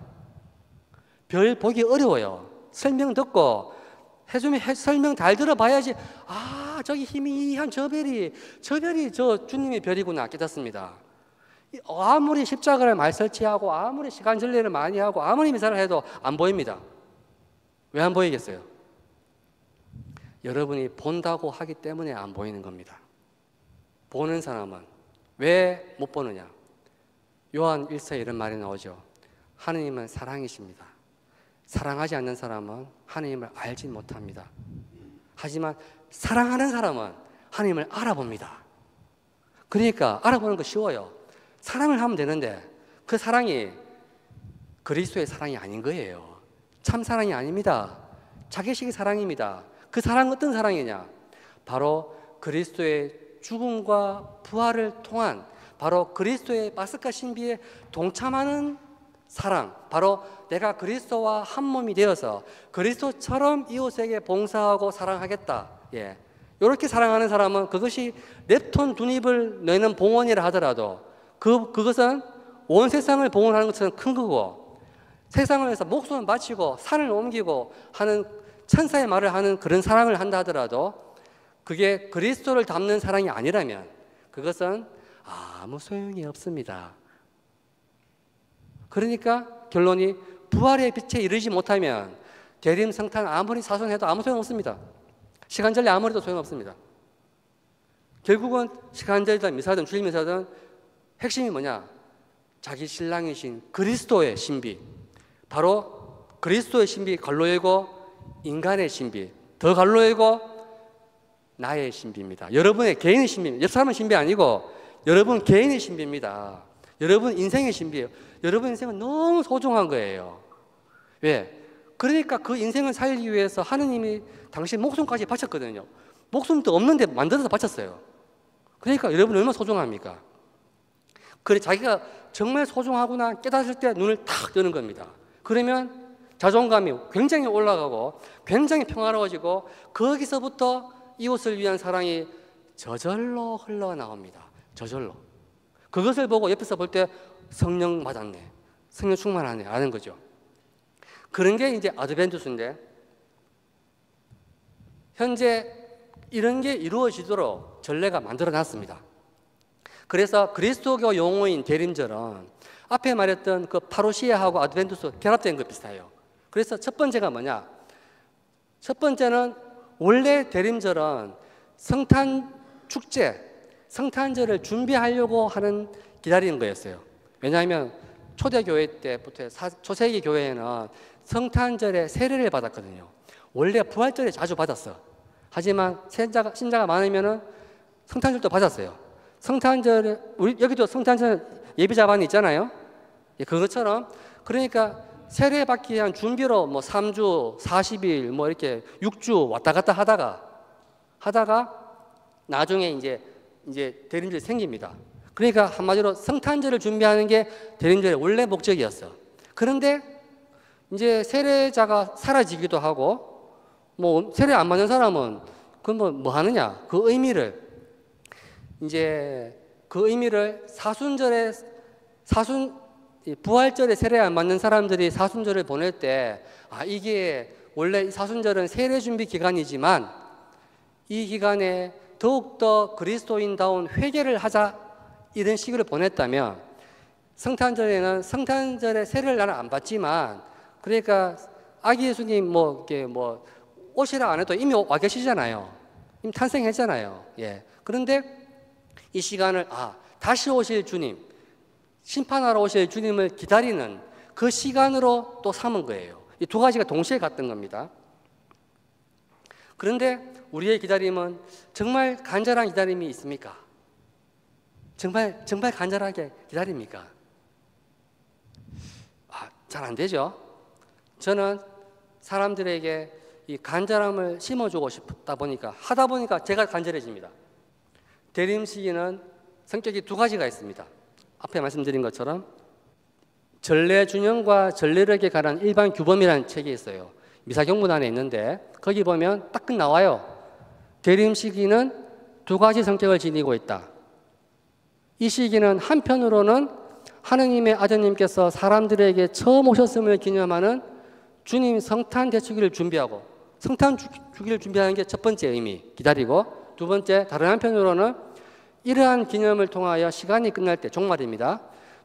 별 보기 어려워요. 설명 듣고 해주면 설명 잘 들어봐야지. 아, 저기 희미한 저 별이 저 주님의 별이구나 깨닫습니다. 아무리 십자가를 말 설치하고 아무리 시간 전례를 많이 하고 아무리 미사를 해도 안 보입니다. 왜 안 보이겠어요? 여러분이 본다고 하기 때문에 안 보이는 겁니다. 보는 사람은 왜 못 보느냐? 요한 1서에 이런 말이 나오죠. 하느님은 사랑이십니다. 사랑하지 않는 사람은 하느님을 알지 못합니다. 하지만 사랑하는 사람은 하느님을 알아봅니다. 그러니까 알아보는 거 쉬워요. 사랑을 하면 되는데 그 사랑이 그리스도의 사랑이 아닌 거예요. 참 사랑이 아닙니다. 자기식의 사랑입니다. 그 사랑은 어떤 사랑이냐? 바로 그리스도의 죽음과 부활을 통한 바로 그리스도의 파스카 신비에 동참하는 사랑, 바로 내가 그리스도와 한 몸이 되어서 그리스도처럼 이웃에게 봉사하고 사랑하겠다. 예. 이렇게 사랑하는 사람은 그것이 랩톤 두닙을 내는 봉헌이라 하더라도 그것은 온 세상을 봉헌하는 것처럼 큰 거고, 세상을 위해서 목숨을 바치고 산을 옮기고 하는 천사의 말을 하는 그런 사랑을 한다 하더라도 그게 그리스도를 닮는 사랑이 아니라면 그것은 아무 소용이 없습니다. 그러니까 결론이 부활의 빛에 이르지 못하면 대림성탄 아무리 사선해도 아무 소용없습니다. 시간절례 아무리 해도 소용없습니다. 결국은 시간절례든 미사든 주일 미사든 핵심이 뭐냐? 자기 신랑이신 그리스도의 신비, 바로 그리스도의 신비 갈로 열고 인간의 신비, 더 갈로 열고 나의 신비입니다. 여러분의 개인의 신비입니다. 옆 사람의 신비 아니고 여러분 개인의 신비입니다. 여러분 인생의 신비예요. 여러분 인생은 너무 소중한 거예요. 왜? 그러니까 그 인생을 살기 위해서 하느님이 당신 목숨까지 바쳤거든요. 목숨도 없는데 만들어서 바쳤어요. 그러니까 여러분 얼마나 소중합니까? 그래 자기가 정말 소중하구나 깨달을 때 눈을 탁 뜨는 겁니다. 그러면 자존감이 굉장히 올라가고 굉장히 평화로워지고 거기서부터 이웃을 위한 사랑이 저절로 흘러나옵니다. 저절로. 그것을 보고 옆에서 볼 때 성령 맞았네, 성령 충만하네 아는 거죠. 그런 게 이제 아드벤투스인데 현재 이런 게 이루어지도록 전례가 만들어 놨습니다. 그래서 그리스도교 용어인 대림절은 앞에 말했던 그 파루시아하고 아드벤투스 결합된 것 비슷해요. 그래서 첫 번째가 뭐냐? 첫 번째는 원래 대림절은 성탄 축제, 성탄절을 준비하려고 하는 기다리는 거였어요. 왜냐하면 초대교회 때부터 초세기 교회에는 성탄절에 세례를 받았거든요. 원래 부활절에 자주 받았어. 하지만 신자가 많으면 성탄절도 받았어요. 성탄절에 우리 여기도 성탄절 예비자반이 있잖아요. 그것처럼 그러니까 세례 받기 위한 준비로 뭐 3주, 40일 뭐 이렇게 6주 왔다 갔다 하다가 나중에 이제 대림절이 생깁니다. 그러니까 한마디로 성탄절을 준비하는 게 대림절의 원래 목적이었어. 그런데 이제 세례자가 사라지기도 하고, 뭐 세례 안 받는 사람은 그건 뭐 하느냐? 그 의미를 부활절에 세례 안 받는 사람들이 사순절을 보낼 때, 이게 원래 사순절은 세례 준비 기간이지만 이 기간에 더욱더 그리스도인다운 회개를 하자, 이런 식으로 보냈다면, 성탄절에는 성탄절에 세례를 나는 안 받지만, 그러니까 아기 예수님 오시라 안 해도 이미 와 계시잖아요. 이미 탄생했잖아요. 예. 그런데 이 시간을 다시 오실 주님, 심판하러 오실 주님을 기다리는 그 시간으로 또 삼은 거예요. 이 두 가지가 동시에 갔던 겁니다. 그런데 우리의 기다림은 정말 간절한 기다림이 있습니까? 정말 간절하게 기다립니까? 잘 안 되죠. 저는 사람들에게 이 간절함을 심어주고 싶다 보니까, 하다 보니까 제가 간절해집니다. 대림 시기는 성격이 두 가지가 있습니다. 앞에 말씀드린 것처럼 전례준영과 전례력에 관한 일반 규범이라는 책이 있어요. 미사경문안에 있는데 거기 보면 딱 나와요. 대림 시기는 두 가지 성격을 지니고 있다. 이 시기는 한편으로는 하느님의 아드님께서 사람들에게 처음 오셨음을 기념하는 주님 성탄 대축일을 준비하고, 성탄 주기를 준비하는 게 첫 번째 의미, 기다리고, 두 번째, 다른 한편으로는 이러한 기념을 통하여 시간이 끝날 때, 종말입니다,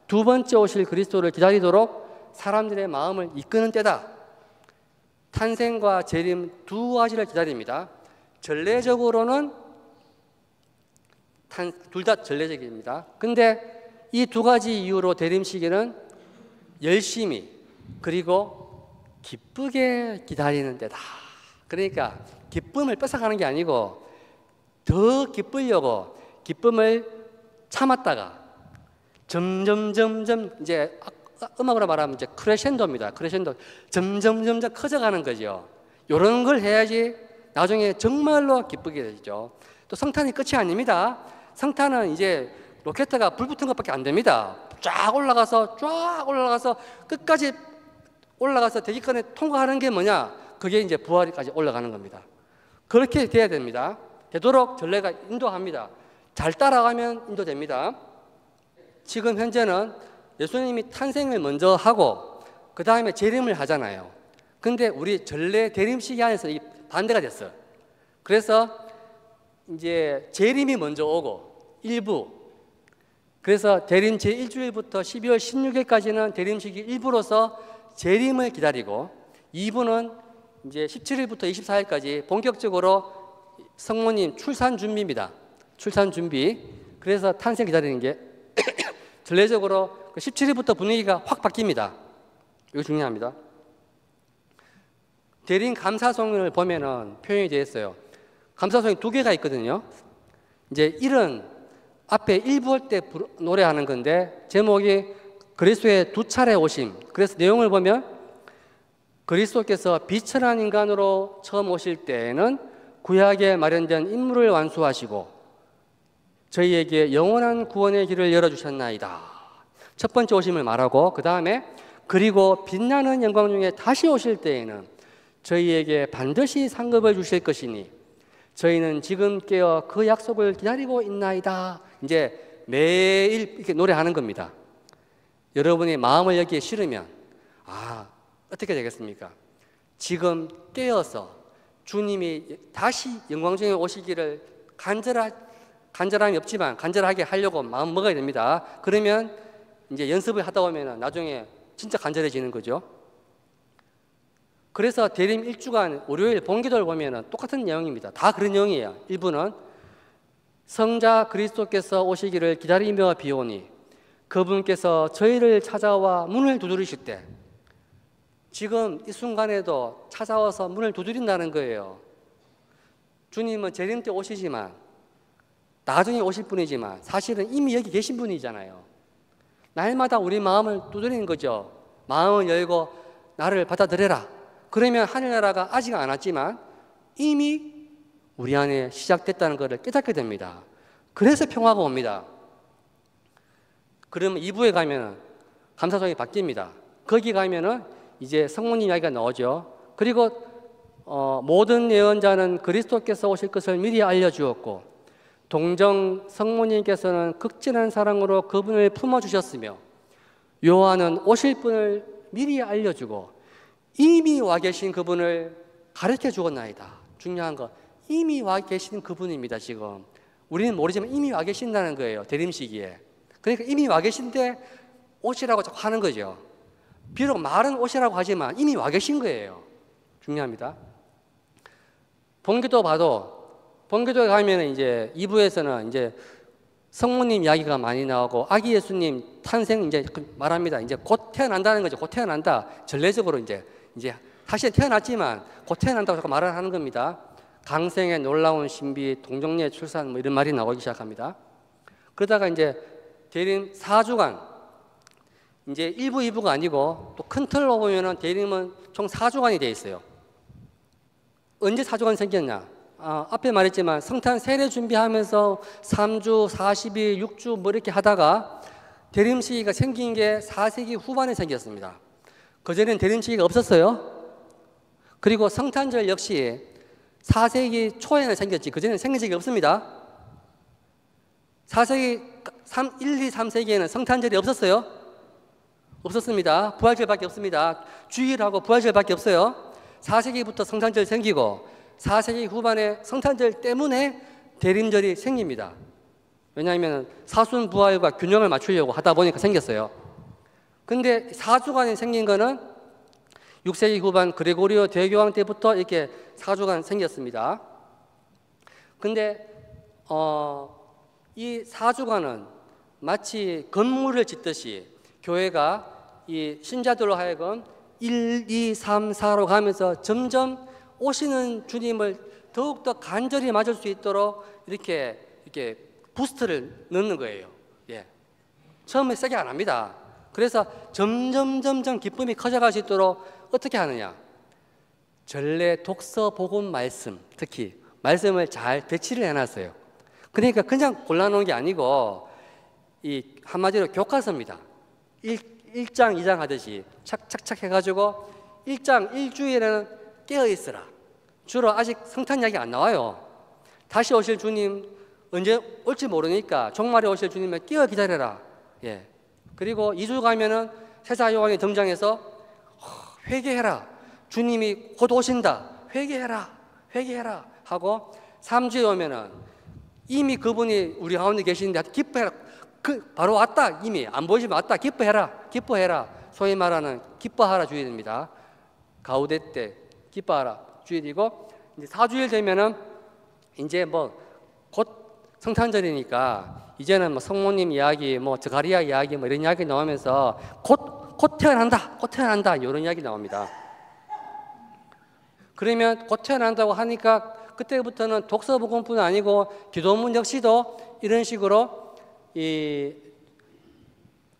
두 번째 오실 그리스도를 기다리도록 사람들의 마음을 이끄는 때다. 탄생과 재림 두 가지를 기다립니다. 전례적으로는 둘 다 전례적입니다. 근데 이 두 가지 이유로 대림 시기는 열심히 그리고 기쁘게 기다리는 때다. 그러니까 기쁨을 뺏어가는 게 아니고 더 기쁘려고 기쁨을 참았다가 점점 이제 음악으로 말하면 이제 크레셴도입니다. 크레셴도 점점 커져가는 거죠. 이런 걸 해야지 나중에 정말로 기쁘게 되죠. 또 성탄이 끝이 아닙니다. 성탄은 이제 로켓가 불 붙은 것밖에 안 됩니다. 쫙 올라가서 끝까지 올라가서 대기권에 통과하는 게 뭐냐? 그게 이제 부활까지 올라가는 겁니다. 그렇게 돼야 됩니다. 되도록 전례가 인도합니다. 잘 따라가면 인도됩니다. 지금 현재는 예수님이 탄생을 먼저 하고 그 다음에 재림을 하잖아요. 근데 우리 전례 대림 시기 안에서 이 반대가 됐어요. 그래서 이제 재림이 먼저 오고 일부, 그래서 대림 제1주일부터 12월 16일까지는 대림 시기 일부로서 재림을 기다리고, 2부는 이제 17일부터 24일까지 본격적으로 성모님 출산 준비입니다. 출산 준비. 그래서 탄생 기다리는 게 전례적으로 17일부터 분위기가 확 바뀝니다. 이거 중요합니다. 대림 감사송을 보면은 표현이 되어 있어요. 감사송이 두 개가 있거든요. 이제 일은 앞에 1부 때 노래하는 건데 제목이 그리스도의 두 차례 오심. 그래서 내용을 보면 그리스도께서 비천한 인간으로 처음 오실 때에는 구약에 마련된 임무를 완수하시고 저희에게 영원한 구원의 길을 열어주셨나이다. 첫 번째 오심을 말하고, 그 다음에 그리고 빛나는 영광 중에 다시 오실 때에는 저희에게 반드시 상급을 주실 것이니 저희는 지금 깨어 그 약속을 기다리고 있나이다. 이제 매일 이렇게 노래하는 겁니다. 여러분이 마음을 여기에 실으면 어떻게 되겠습니까? 지금 깨어서 주님이 다시 영광 중에 오시기를 간절함이 없지만 간절하게 하려고 마음 먹어야 됩니다. 그러면 이제 연습을 하다 보면 나중에 진짜 간절해지는 거죠. 그래서 대림 1주간 월요일 본기도를 보면 똑같은 내용입니다. 다 그런 내용이에요. 1부는 성자 그리스도께서 오시기를 기다리며 비오니 그분께서 저희를 찾아와 문을 두드리실 때, 지금 이 순간에도 찾아와서 문을 두드린다는 거예요. 주님은 재림 때 오시지만 나중에 오실 분이지만 사실은 이미 여기 계신 분이잖아요. 날마다 우리 마음을 두드리는 거죠. 마음을 열고 나를 받아들여라. 그러면 하늘나라가 아직 안 왔지만 이미 우리 안에 시작됐다는 것을 깨닫게 됩니다. 그래서 평화가 옵니다. 그러면 2부에 가면은 감사성이 바뀝니다. 거기 가면은 이제 성모님 이야기가 나오죠. 그리고 모든 예언자는 그리스도께서 오실 것을 미리 알려주었고 동정 성모님께서는 극진한 사랑으로 그분을 품어주셨으며 요한은 오실 분을 미리 알려주고 이미 와 계신 그분을 가르쳐 주었나이다. 중요한 거 이미 와 계신 그분입니다. 지금 우리는 모르지만 이미 와 계신다는 거예요. 대림 시기에. 그러니까 이미 와 계신데 오시라고 자꾸 하는 거죠. 비록 말은 오시라고 하지만 이미 와 계신 거예요. 중요합니다. 본기도 봐도 본기도에 가면 이제 2부에서는 이제 성모님 이야기가 많이 나오고 아기 예수님 탄생 이제 말합니다. 이제 곧 태어난다는 거죠. 곧 태어난다. 전례적으로 이제 사실 태어났지만 곧 태어난다고 자꾸 말을 하는 겁니다. 강생의 놀라운 신비, 동정녀의 출산 뭐 이런 말이 나오기 시작합니다. 그러다가 이제 대림 4주간 이제 1부, 2부가 아니고 또 큰 틀로 보면은 대림은 총 4주간이 되어 있어요. 언제 4주간 생겼냐? 앞에 말했지만 성탄 세례 준비하면서 3주, 40일, 6주 뭐 이렇게 하다가 대림 시기가 생긴 게 4세기 후반에 생겼습니다. 그전에는 대림 시기가 없었어요. 그리고 성탄절 역시 4세기 초에는 생겼지 그전에는 생긴 적이 없습니다. 4세기 1, 2, 3세기에는 성탄절이 없었어요. 없었습니다. 부활절밖에 없습니다. 주일하고 부활절밖에 없어요. 4세기부터 성탄절 생기고 4세기 후반에 성탄절 때문에 대림절이 생깁니다. 왜냐하면 사순 부활과 균형을 맞추려고 하다 보니까 생겼어요. 근데 4주간이 생긴 거는 6세기 후반 그레고리오 대교황 때부터 이렇게 4주간 생겼습니다. 근데 이 4주간은 마치 건물을 짓듯이 교회가 이 신자들로 하여금 1, 2, 3, 4로 가면서 점점 오시는 주님을 더욱더 간절히 맞을 수 있도록 이렇게 부스트를 넣는 거예요. 예. 처음에 세게 안 합니다. 그래서 점점 기쁨이 커져갈 수 있도록 어떻게 하느냐? 전례, 독서, 복음, 말씀, 특히 말씀을 잘 배치를 해놨어요. 그러니까 그냥 골라놓은 게 아니고 이 한마디로 교과서입니다. 1장, 2장 하듯이 착착착 해가지고 1장, 1주일에는 깨어있으라. 주로 아직 성탄 이야기 안 나와요. 다시 오실 주님 언제 올지 모르니까 종말에 오실 주님을 깨어 기다려라. 예. 그리고 2주 가면은 세자 요한이 등장해서 회개해라. 주님이 곧 오신다. 회개해라 하고 3주에 오면은 이미 그분이 우리 가운데 계시는데 기뻐해라. 바로 왔다. 이미 안 보이지만 왔다. 기뻐해라. 소위 말하는 기뻐하라 주일입니다. 가우데 때 기뻐하라 주일이고 이제 4주일 되면은 이제 뭐 곧 성탄절이니까 이제는 뭐 성모님 이야기, 뭐 저가리아 이야기, 뭐 이런 이야기 나오면서 곧 태어난다 이런 이야기 나옵니다. 그러면 곧 태어난다고 하니까 그때부터는 독서복음뿐 아니고 기도문 역시도 이런 식으로 이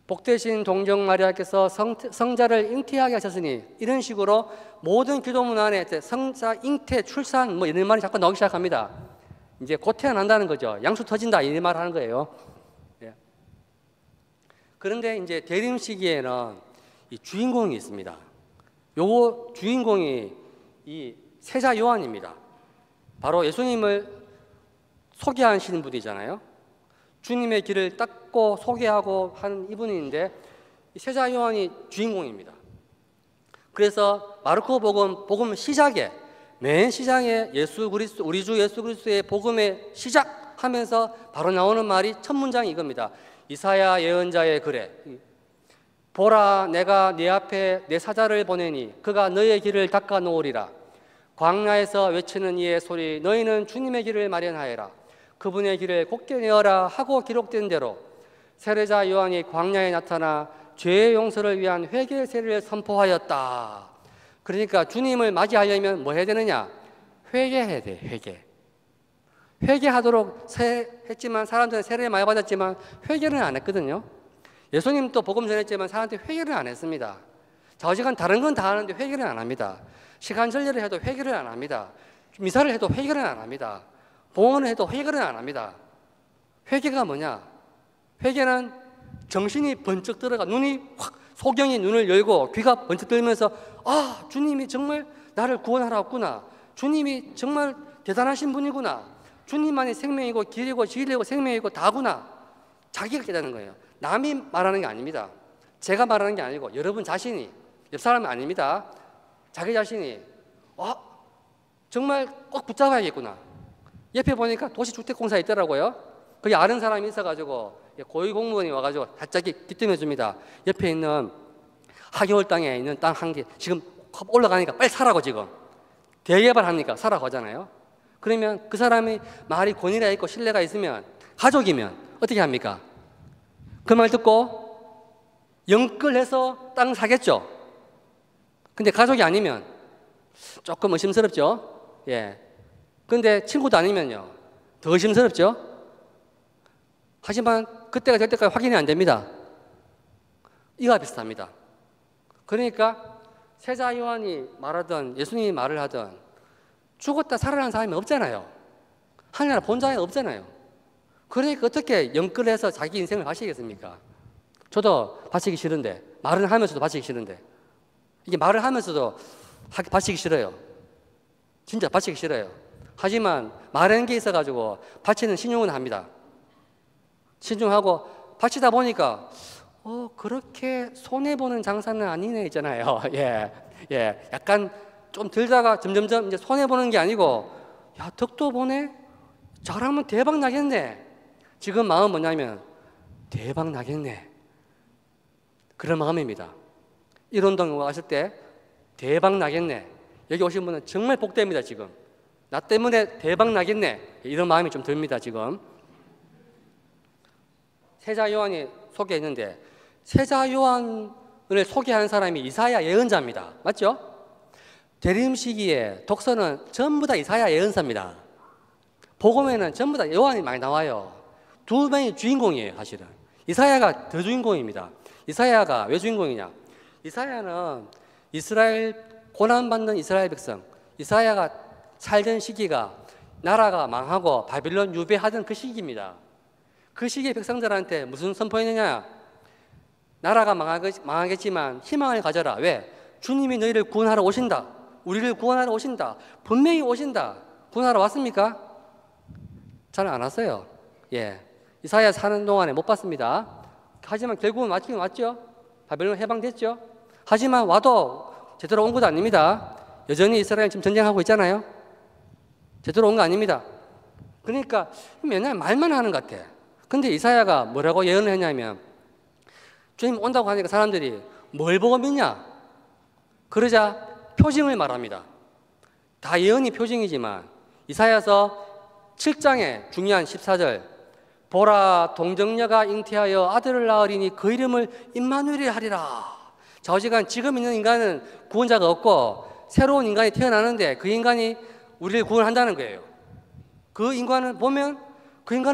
복되신 동정 마리아께서 성자를 잉태하게 하셨으니 이런 식으로 모든 기도문 안에 성자 잉태 출산 뭐 이런 말이 자꾸 나오기 시작합니다. 이제 곧 태어난다는 거죠. 양수 터진다 이 말 하는 거예요. 예. 그런데 이제 대림 시기에는 이 주인공이 있습니다. 요 주인공이 이 세자 요한입니다. 바로 예수님을 소개하시는 분이잖아요. 주님의 길을 닦고 소개하고 하는 이분인데 세자 요한이 주인공입니다. 그래서 마르코 복음 시작에 맨 시장에 예수 그리스도 우리 주 예수 그리스도의 복음의 시작하면서 바로 나오는 말이 첫 문장이 이겁니다. 이사야 예언자의 글에 보라 내가 네 앞에 내 사자를 보내니 그가 너의 길을 닦아 놓으리라. 광야에서 외치는 이의 소리 너희는 주님의 길을 마련하여라. 그분의 길을 곧게 내어라 하고 기록된 대로 세례자 요한이 광야에 나타나 죄의 용서를 위한 회개 세례를 선포하였다. 그러니까 주님을 맞이하려면 뭐 해야 되느냐? 회개해야 돼. 회개하도록 했지만 사람들은 세례를 많이 받았지만 회개는 안 했거든요. 예수님도 복음 전했지만 사람들이 회개를 안 했습니다. 좌우지간 다른 건 다 하는데 회개를 안 합니다. 시간 전례를 해도 회개를 안 합니다. 미사를 해도 회개를 안 합니다. 봉헌을 해도 회개를 안 합니다. 회개가 뭐냐? 회개는 정신이 번쩍 들어가 눈이 확 소경이 눈을 열고 귀가 번쩍 들면서 아, 주님이 정말 나를 구원하러 왔구나. 주님이 정말 대단하신 분이구나. 주님만이 생명이고 길이고 진리고 생명이고 다구나. 자기가 깨닫는 거예요. 남이 말하는 게 아닙니다. 제가 말하는 게 아니고 여러분 자신이, 옆 사람이 아닙니다. 자기 자신이 정말 꼭 붙잡아야겠구나. 옆에 보니까 도시주택공사에 있더라고요. 거기 아는 사람이 있어가지고 고위공무원이 와가지고 살짝 귀뜸해 줍니다. 옆에 있는 하계월 땅에 있는 땅 한 개 지금 올라가니까 빨리 사라고 지금 대개발하니까 사라고 하잖아요. 그러면 그 사람이 말이 권위가 있고 신뢰가 있으면 가족이면 어떻게 합니까? 그 말 듣고 영끌해서 땅 사겠죠. 근데 가족이 아니면 조금 의심스럽죠. 예. 근데 친구도 아니면요 더 의심스럽죠. 하지만 그때가 될 때까지 확인이 안 됩니다. 이와 비슷합니다. 그러니까 세자 요한이 말하던 예수님이 말을 하던 죽었다 살아난 사람이 없잖아요. 하늘나라 본자에 없잖아요. 그러니까 어떻게 영끌해서 자기 인생을 바치겠습니까? 저도 바치기 싫은데, 말을 하면서도 바치기 싫은데, 이게 말을 하면서도 바치기 싫어요. 진짜 바치기 싫어요. 하지만 말하는 게 있어가지고 바치는 신용은 합니다. 신중하고 바치다 보니까 그렇게 손해보는 장사는 아니네 있잖아요. 예. 약간 좀 들다가 점점점 이제 손해보는 게 아니고 야, 덕도 보네? 잘하면 대박 나겠네. 지금 마음은 뭐냐면 대박 나겠네. 그런 마음입니다. 일원동 왔을 때 대박 나겠네. 여기 오신 분은 정말 복됩니다. 지금 나 때문에 대박 나겠네. 이런 마음이 좀 듭니다. 지금 세자 요한이 소개했는데 세자 요한을 소개한 사람이 이사야 예언자입니다. 맞죠? 대림 시기에 독서는 전부 다 이사야 예언사입니다. 복음에는 전부 다 요한이 많이 나와요. 두 명이 주인공이에요. 사실은 이사야가 더 주인공입니다. 이사야가 왜 주인공이냐? 이사야는 이스라엘 고난받는 이스라엘 백성, 이사야가 살던 시기가 나라가 망하고 바빌론 유배하던 그 시기입니다. 그 시기의 백성들한테 무슨 선포했느냐? 나라가 망하겠지만 희망을 가져라. 왜? 주님이 너희를 구원하러 오신다. 우리를 구원하러 오신다. 분명히 오신다. 구원하러 왔습니까? 잘 안 왔어요. 예, 이사야 사는 동안에 못 봤습니다. 하지만 결국은 왔긴 왔죠. 바벨론 해방됐죠. 하지만 와도 제대로 온 것도 아닙니다. 여전히 이스라엘 지금 전쟁하고 있잖아요. 제대로 온 거 아닙니다. 그러니까 맨날 말만 하는 것 같아. 근데 이사야가 뭐라고 예언을 했냐면 주님 온다고 하니까 사람들이 뭘 보고 믿냐? 그러자 표징을 말합니다. 다 예언이 표징이지만 이사야서 7장의 중요한 14절 보라 동정녀가 잉태하여 아들을 낳으리니 그 이름을 임마누엘이라 하리라. 좌우지간 지금 있는 인간은 구원자가 없고 새로운 인간이 태어나는데 그 인간이 우리를 구원한다는 거예요. 그 인간을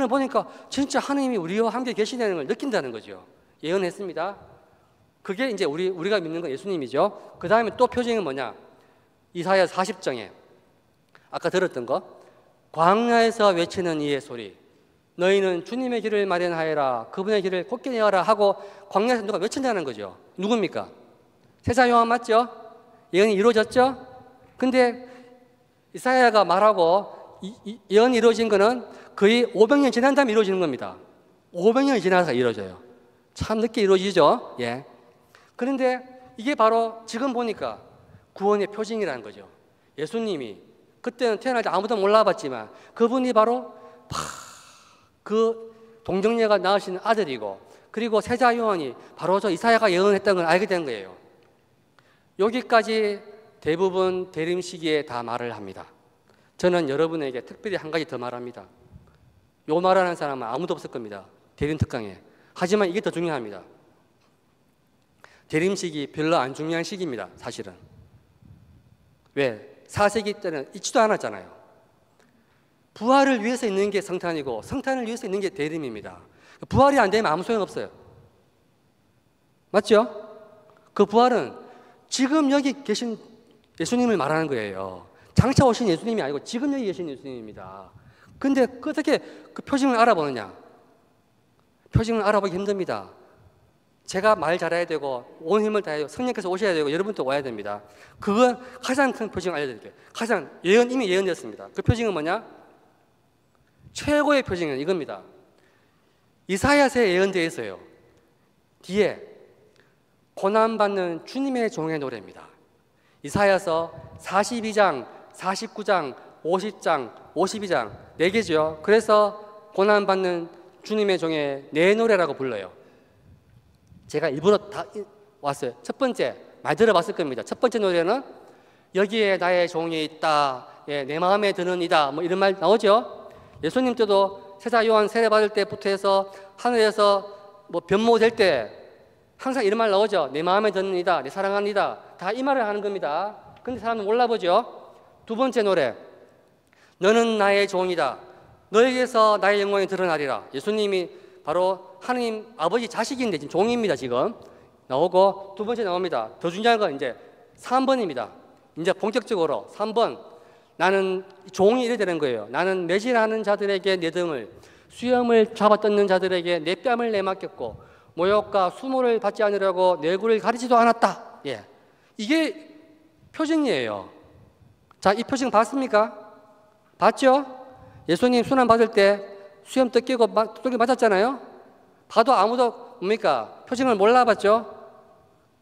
보니까 진짜 하나님이 우리와 함께 계시다는 걸 느낀다는 거죠. 예언했습니다. 그게 이제 우리가 믿는 건 예수님이죠. 그 다음에 또 표징은 뭐냐? 이사야 40장에 아까 들었던 거 광야에서 외치는 이의 소리 너희는 주님의 길을 마련하여라 그분의 길을 곧게 내어라 하고 광야에서 누가 외친다는 거죠. 누굽니까? 세자 요한 맞죠? 예언이 이루어졌죠? 근데 이사야가 말하고 예언이 이루어진 거는 거의 500년 지난 다음에 이루어지는 겁니다. 500년이 지나서 이루어져요. 참 늦게 이루어지죠. 예. 그런데 이게 바로 지금 보니까 구원의 표징이라는 거죠. 예수님이 그때는 태어날 때 아무도 몰라봤지만 그분이 바로 그 동정녀가 낳으시는 아들이고 그리고 세자 요한이 바로 저 이사야가 예언했던 걸 알게 된 거예요. 여기까지 대부분 대림 시기에 다 말을 합니다. 저는 여러분에게 특별히 한 가지 더 말합니다. 요 말하는 사람은 아무도 없을 겁니다. 대림 특강에. 하지만 이게 더 중요합니다. 대림 시기 별로 안 중요한 시기입니다. 사실은. 왜? 4세기 때는 있지도 않았잖아요. 부활을 위해서 있는 게 성탄이고 성탄을 위해서 있는 게 대림입니다. 부활이 안 되면 아무 소용없어요. 맞죠? 그 부활은 지금 여기 계신 예수님을 말하는 거예요. 장차 오신 예수님이 아니고 지금 여기 계신 예수님입니다. 근데 어떻게 그 표징을 알아보느냐? 표징을 알아보기 힘듭니다. 제가 말 잘해야 되고 온 힘을 다해야 되고 성령께서 오셔야 되고 여러분도 와야 됩니다. 그건 가장 큰 표징을 알려드릴게요. 가장 이미 예언됐습니다. 그 표징은 뭐냐? 최고의 표징은 이겁니다. 이사야서에 예언되어 있어요. 뒤에 고난받는 주님의 종의 노래입니다. 이사야서 42장, 49장, 50장, 52장 4개죠. 그래서 고난받는 주님의 종의 내 노래라고 불러요. 제가 일부러 다 왔어요. 첫 번째, 많이 들어봤을 겁니다. 첫 번째 노래는 여기에 나의 종이 있다, 예, 내 마음에 드는 이다, 뭐 이런 말 나오죠. 예수님 때도 세자 요한 세례 받을 때부터 해서 하늘에서 뭐 변모될 때 항상 이런 말 나오죠. 내 마음에 드는 이다, 내 사랑하는 이다. 다 이 말을 하는 겁니다. 근데 사람은 몰라보죠. 두 번째 노래, 너는 나의 종이다, 너에게서 나의 영광이 드러나리라. 예수님이 바로 하나님 아버지 자식인데 지금 종입니다. 지금 나오고 두 번째 나옵니다. 더 중요한 건 이제 3번입니다. 이제 본격적으로 3번, 나는 종이 이래 되는 거예요. 나는 매질하는 자들에게 내 등을, 수염을 잡아 뜯는 자들에게 내 뺨을 내맡겼고 모욕과 수모를 받지 않으려고 내 얼굴을 가리지도 않았다. 예, 이게 표징이에요. 자, 이 표징 봤습니까? 봤죠? 예수님 순환 받을 때 수염 뜯기고 뚜기 맞았잖아요. 봐도 아무도 뭡니까? 표징을 몰라봤죠?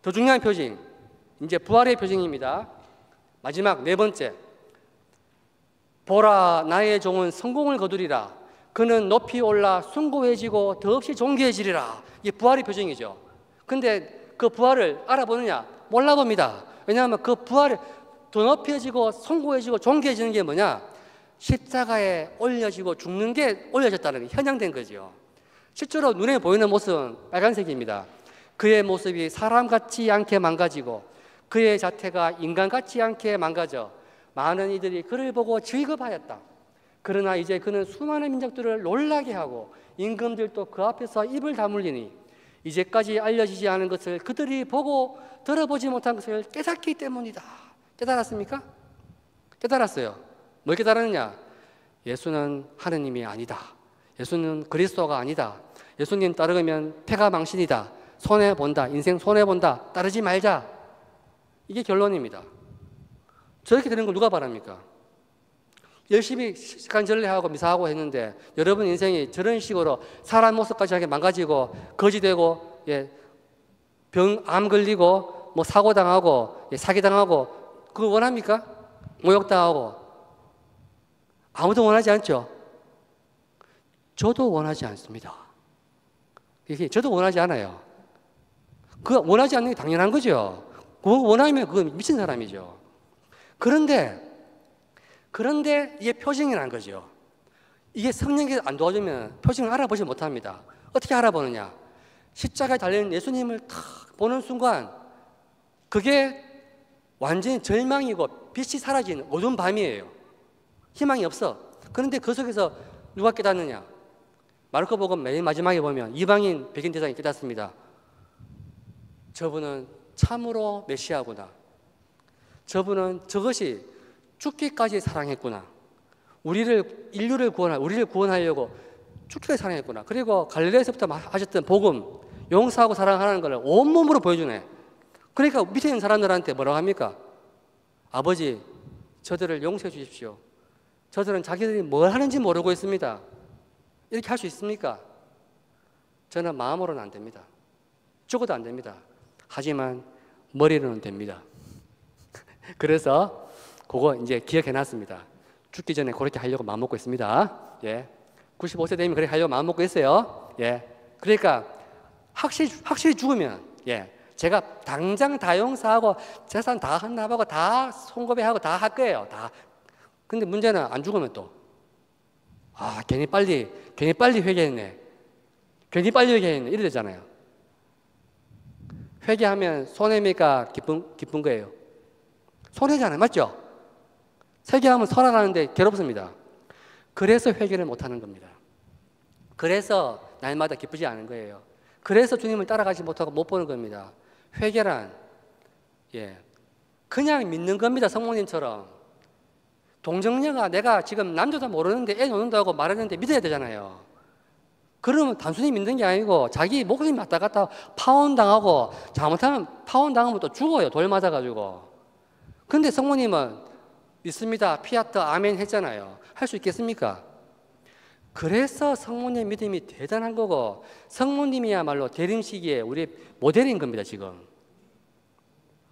더 중요한 표징, 이제 부활의 표징입니다. 마지막 4번째, 보라 나의 종은 성공을 거두리라, 그는 높이 올라 숭고해지고 더없이 존귀해지리라. 이게 부활의 표징이죠. 근데 그 부활을 알아보느냐? 몰라봅니다. 왜냐하면 그 부활을 더 높여지고 숭고해지고 존귀해지는 게 뭐냐? 십자가에 올려지고 죽는 게 올려졌다는 게 현양된 거죠. 실제로 눈에 보이는 모습은 빨간색입니다. 그의 모습이 사람 같지 않게 망가지고 그의 자태가 인간 같지 않게 망가져 많은 이들이 그를 보고 즐거워하였다. 그러나 이제 그는 수많은 민족들을 놀라게 하고 임금들도 그 앞에서 입을 다물리니 이제까지 알려지지 않은 것을 그들이 보고 들어보지 못한 것을 깨닫기 때문이다. 깨달았습니까? 깨달았어요. 뭘 깨달았느냐? 예수는 하느님이 아니다. 예수는 그리스도가 아니다. 예수님 따르면 패가 망신이다. 손해본다. 인생 손해본다. 따르지 말자. 이게 결론입니다. 저렇게 되는 걸 누가 바랍니까? 열심히 시간 전례하고 미사하고 했는데 여러분 인생이 저런 식으로 사람 모습까지 하게 망가지고 거지되고, 예, 암 걸리고 뭐 사고당하고, 예, 사기당하고, 그거 원합니까? 모욕당하고. 아무도 원하지 않죠. 저도 원하지 않습니다. 저도 원하지 않아요. 그거 원하지 않는 게 당연한 거죠. 그거 원하면 그건 미친 사람이죠. 그런데 이게 표징이라는 거죠. 이게 성령께서 안 도와주면 표징을 알아보지 못합니다. 어떻게 알아보느냐? 십자가에 달린 예수님을 탁 보는 순간 그게 완전히 절망이고 빛이 사라지는 어두운 밤이에요. 희망이 없어. 그런데 그 속에서 누가 깨닫느냐? 마르코복음 맨 마지막에 보면 이방인 백인 대장이 깨닫습니다. 저분은 참으로 메시아구나. 저분은 저것이 죽기까지 사랑했구나. 인류를 구원하려고 죽기까지 사랑했구나. 그리고 갈릴레에서부터 하셨던 복음, 용서하고 사랑하는 것을 온몸으로 보여주네. 그러니까 밑에 있는 사람들한테 뭐라고 합니까? 아버지, 저들을 용서해 주십시오. 저들은 자기들이 뭘 하는지 모르고 있습니다. 이렇게 할 수 있습니까? 저는 마음으로는 안 됩니다. 죽어도 안 됩니다. 하지만 머리로는 됩니다. 그래서 그거 이제 기억해놨습니다. 죽기 전에 그렇게 하려고 마음먹고 있습니다. 예, 95세 되면 그렇게 하려고 마음먹고 있어요. 예, 그러니까 확실히 죽으면, 예, 제가 당장 다 용서하고 재산 다 헌납하고 다 손고배하고 다 할 거예요. 다. 근데 문제는 안 죽으면 또 괜히 빨리 회개했네. 괜히 빨리 회개했네. 이래 되잖아요. 회개하면 손해입니까? 기쁜 거예요. 손해잖아요. 맞죠? 회개하면 선하라는데 괴롭습니다. 그래서 회개를 못하는 겁니다. 그래서 날마다 기쁘지 않은 거예요. 그래서 주님을 따라가지 못하고 못 보는 겁니다. 회개란, 예, 그냥 믿는 겁니다. 성모님처럼. 동정녀가 내가 지금 남자도 모르는데 애 놓는다고 말하는데 믿어야 되잖아요. 그러면 단순히 믿는 게 아니고 자기 목숨이 왔다 갔다 파혼당하고 잘못하면 파혼당하면 또 죽어요. 돌 맞아가지고. 근데 성모님은 믿습니다. 피아트 아멘 했잖아요. 할 수 있겠습니까? 그래서 성모님 믿음이 대단한 거고 성모님이야말로 대림시기에 우리 모델인 겁니다. 지금.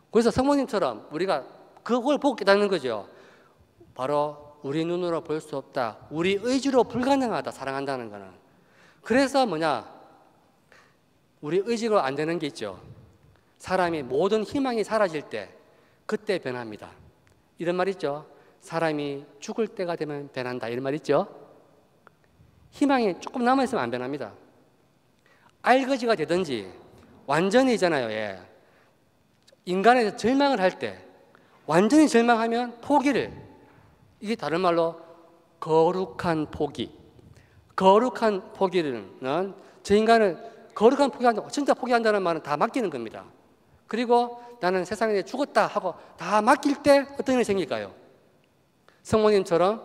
그래서 성모님처럼 우리가 그걸 보고 깨닫는 거죠. 바로 우리 눈으로 볼 수 없다. 우리 의지로 불가능하다. 사랑한다는 거는. 그래서 뭐냐? 우리 의지로 안 되는 게 있죠. 사람이 모든 희망이 사라질 때 그때 변합니다. 이런 말 있죠. 사람이 죽을 때가 되면 변한다. 이런 말 있죠. 희망이 조금 남아있으면 안 변합니다. 알거지가 되든지 완전히잖아요. 예. 인간에서 절망을 할 때 완전히 절망하면 포기를, 이게 다른 말로 거룩한 포기. 거룩한 포기는 저 인간을 거룩한 포기한다. 진짜 포기한다는 말은 다 맡기는 겁니다. 그리고 나는 세상에 죽었다 하고 다 맡길 때 어떤 일이 생길까요? 성모님처럼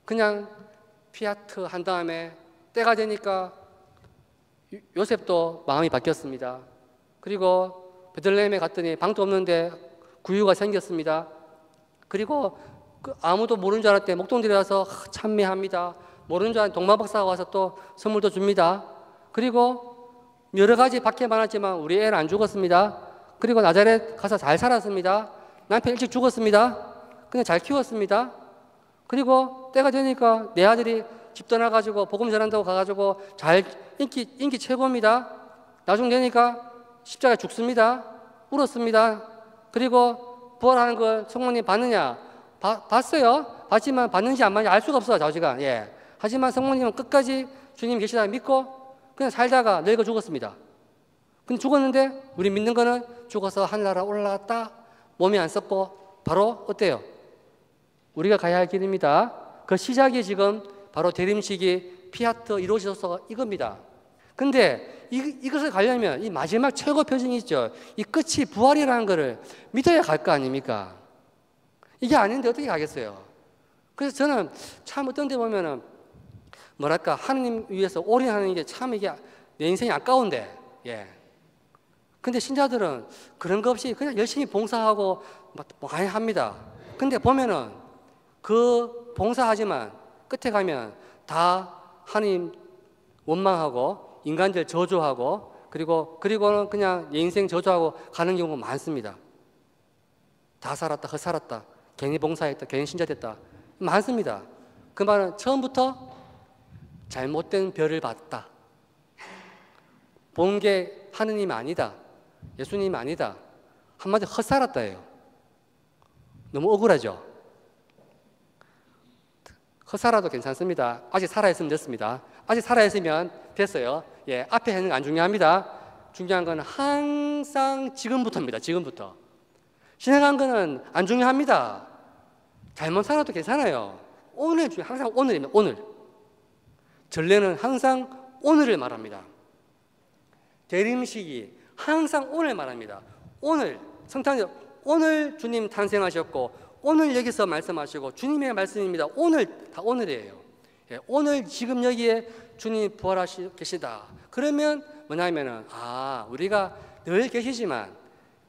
그냥 피아트 한 다음에 때가 되니까 요셉도 마음이 바뀌었습니다. 그리고 베들레헴에 갔더니 방도 없는데 구유가 생겼습니다. 그리고 아무도 모르는 줄 알았더니 목동들이 와서 찬미합니다. 모르는 줄 알았더니 동마박사가 와서 또 선물도 줍니다. 그리고 여러 가지 밖에 많았지만 우리 애는 안 죽었습니다. 그리고 나자렛 가서 잘 살았습니다. 남편 일찍 죽었습니다. 그냥 잘 키웠습니다. 그리고 때가 되니까 내 아들이 집 떠나가지고 복음 전한다고 가가지고 잘 인기 최고입니다. 나중 되니까 십자가에 죽습니다. 울었습니다. 그리고 부활하는 걸 성모님 봤느냐? 봤어요. 봤지만 봤는지 안 봤는지 알 수가 없어요. 자식아. 예. 하지만 성모님은 끝까지 주님 계시다 믿고 그냥 살다가 늙어 죽었습니다. 근데 죽었는데 우리 믿는 거는 죽어서 하늘나라 올라갔다. 몸이 안 썩고 바로 어때요? 우리가 가야 할 길입니다. 그 시작이 지금 바로 대림식이 피아트 이루어져서 이겁니다. 근데 이것을 가려면 이 마지막 최고 표징이 있죠. 이 끝이 부활이라는 것을 믿어야 갈 거 아닙니까? 이게 아닌데 어떻게 가겠어요? 그래서 저는 참 어떤 데 보면은 뭐랄까 하나님 위해서 올인하는 게 참 이게 내 인생이 아까운데, 예. 근데 신자들은 그런 거 없이 그냥 열심히 봉사하고 많이 합니다. 근데 보면은 그 봉사하지만 끝에 가면 다 하나님 원망하고 인간들 저주하고 그리고는 그냥 내 인생 저주하고 가는 경우가 많습니다. 다 살았다, 헛살았다, 괜히 봉사했다, 괜히 신자 됐다. 많습니다. 그 말은 처음부터 잘못된 별을 봤다. 본 게 하느님 아니다. 예수님 아니다. 한마디로 헛살았다예요. 너무 억울하죠? 헛살아도 괜찮습니다. 아직 살아있으면 됐습니다. 아직 살아있으면 됐어요. 예, 앞에 하는 거 안 중요합니다. 중요한 건 항상 지금부터입니다. 지금부터. 지나간 거는 안 중요합니다. 잘못 살아도 괜찮아요. 오늘 항상 오늘입니다. 오늘. 전례는 항상 오늘을 말합니다. 대림식이 항상 오늘 말합니다. 오늘 성탄절 오늘 주님 탄생하셨고 오늘 여기서 말씀하시고 주님의 말씀입니다. 오늘 다 오늘이에요. 예, 오늘 지금 여기에 주님 부활하시 계시다. 그러면 뭐냐면은 우리가 늘 계시지만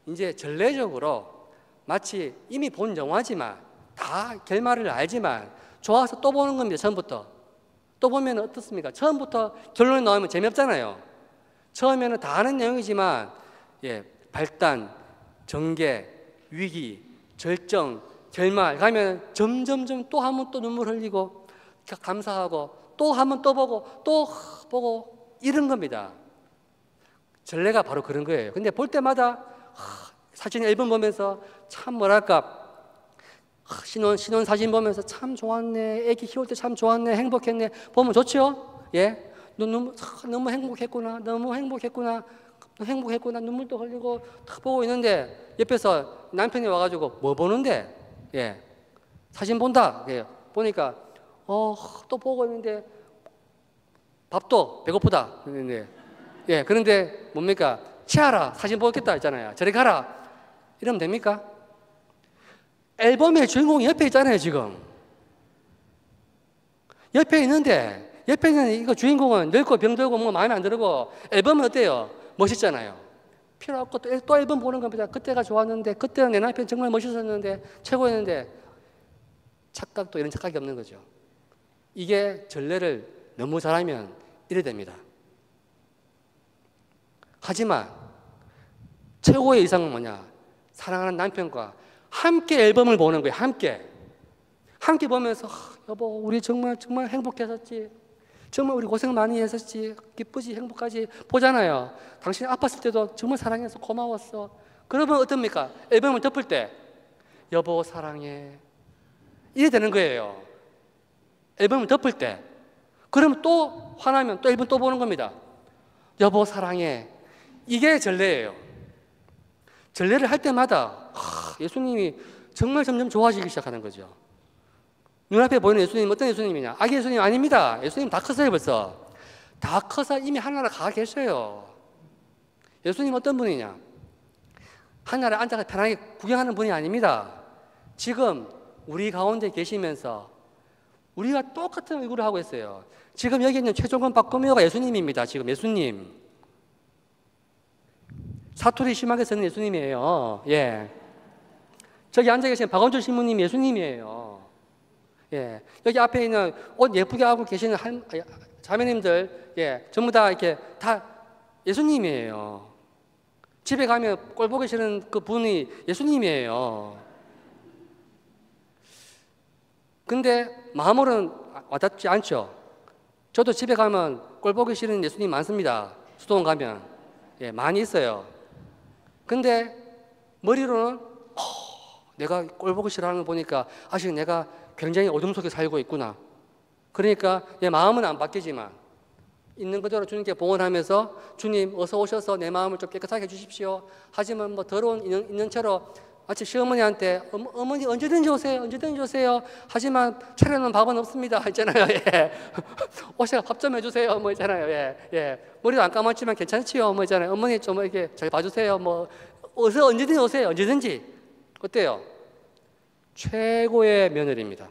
이제 전례적으로 마치 이미 본 영화지만 다 결말을 알지만 좋아서 또 보는 겁니다. 처음부터. 또 보면 어떻습니까? 처음부터 결론이 나오면 재미없잖아요. 처음에는 다 아는 내용이지만 발단, 전개, 위기, 절정, 결말 가면 점점점 또 한 번 또 눈물 흘리고 감사하고 또 한 번 또 보고 이런 겁니다. 전례가 바로 그런 거예요. 근데 볼 때마다 사진 앨범 보면서 참 뭐랄까 신혼 사진 보면서 참 좋았네. 애기 키울 때 참 좋았네. 행복했네. 보면 좋죠? 예. 너무 행복했구나. 너무 행복했구나. 행복했구나. 눈물도 흘리고 탁 보고 있는데 옆에서 남편이 와가지고 뭐 보는데? 예. 사진 본다. 예. 보니까 또 보고 있는데 밥도 배고프다. 예. 그런데 뭡니까? 치아라. 사진 보겠다 했잖아요. 저리 가라. 이러면 됩니까? 앨범의 주인공이 옆에 있잖아요, 지금. 옆에 있는데 옆에 있는 이거 주인공은 늙고 병들고 뭐 마음에 안 들고 앨범은 어때요? 멋있잖아요. 필요 없고 또 앨범 보는 겁니다. 그때가 좋았는데, 그때는 내 남편 정말 멋있었는데, 최고였는데, 착각도 이런 착각이 없는 거죠. 이게 전례를 너무 잘하면 이래 됩니다. 하지만 최고의 이상은 뭐냐? 사랑하는 남편과 함께 앨범을 보는 거예요. 함께 보면서 여보 우리 정말 행복했었지, 정말 우리 고생 많이 했었지, 기쁘지, 행복하지 보잖아요. 당신이 아팠을 때도 정말 사랑해서 고마웠어. 그러면 어떻습니까? 앨범을 덮을 때 여보 사랑해 이래 되는 거예요. 앨범을 덮을 때. 그러면 또 화나면 또 앨범 또 보는 겁니다. 여보 사랑해. 이게 전례예요. 전례를 할 때마다 예수님이 정말 점점 좋아지기 시작하는 거죠. 눈앞에 보이는 예수님 어떤 예수님이냐? 아기 예수님 아닙니다. 예수님 다 컸어요 벌써. 다 커서 이미 하늘나라 가 계셔요. 예수님 어떤 분이냐? 하늘나라에 앉아서 편하게 구경하는 분이 아닙니다. 지금 우리 가운데 계시면서 우리가 똑같은 얼굴을 하고 있어요. 지금 여기 있는 최종건 박구미호가 예수님입니다. 지금 예수님. 사투리 심하게 쓰는 예수님이에요. 예. 저기 앉아 계신 박원준 신부님 예수님이에요. 예. 여기 앞에 있는 옷 예쁘게 하고 계시는 자매님들, 예. 전부 다 이렇게 다 예수님이에요. 집에 가면 꼴 보기 싫은 그 분이 예수님이에요. 근데 마음으로는 와닿지 않죠. 저도 집에 가면 꼴 보기 싫은 예수님 많습니다. 수도원 가면. 예, 많이 있어요. 근데 머리로는 내가 꼴 보기 싫어하는 거 보니까 아직 내가 굉장히 어둠 속에 살고 있구나. 그러니까 내 마음은 안 바뀌지만 있는 그대로 주님께 봉헌하면서 주님 어서 오셔서 내 마음을 좀 깨끗하게 해주십시오. 하지만 뭐 더러운 있는 채로 마치 시어머니한테 어머니 언제든지 오세요. 하지만 차려놓은 밥은 없습니다. 있잖아요. 예. 오셔서 밥 좀 해주세요. 뭐 있잖아요. 예. 머리도 안 감았지만 괜찮지요. 뭐 있잖아요. 어머니 좀 이렇게 잘 봐주세요. 뭐 어서 언제든지 오세요. 언제든지. 어때요? 최고의 며느리입니다.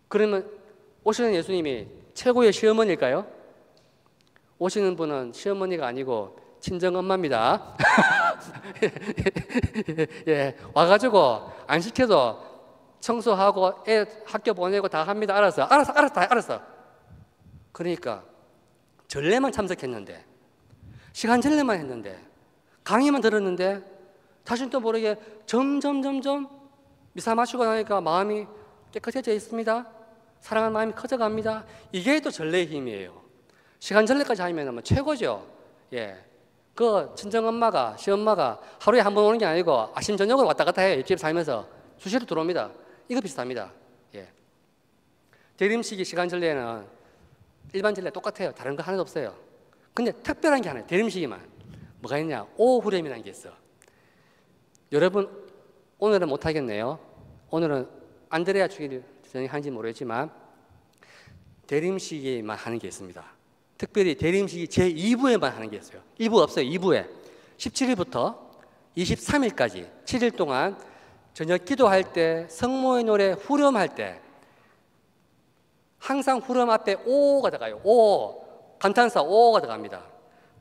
그러면 오시는 예수님이 최고의 시어머니일까요? 오시는 분은 시어머니가 아니고 친정엄마입니다. 예, 와가지고 안 시켜도 청소하고 애 학교 보내고 다 합니다. 알았어. 그러니까 전례만 참석했는데, 시간 전례만 했는데, 강의만 들었는데 자신도 모르게 점점 미사 마시고 나니까 마음이 깨끗해져 있습니다. 사랑하는 마음이 커져갑니다. 이게 또 전례의 힘이에요. 시간 전례까지 하면 뭐 최고죠. 예. 그 친정엄마가, 시엄마가 하루에 한 번 오는 게 아니고 아침 저녁으로 왔다 갔다 해요. 옆집 살면서 수시로 들어옵니다. 이거 비슷합니다. 예. 대림식이 시간 전례는 일반 전례 똑같아요. 다른 거 하나도 없어요. 근데 특별한 게 하나예요. 대림식이만. 뭐가 있냐? 오후렴이라는 게 있어. 여러분 오늘은 못 하겠네요. 오늘은 안드레아 주기를 하는지 모르겠지만 대림식에만 하는 게 있습니다. 특별히 대림식이 제2부에만 하는 게 있어요. 2부 없어요. 2부에 17일부터 23일까지 7일 동안 저녁 기도할 때, 성모의 노래 후렴할 때 항상 후렴 앞에 오가 들어가요. 오, 감탄사 오가 들어갑니다.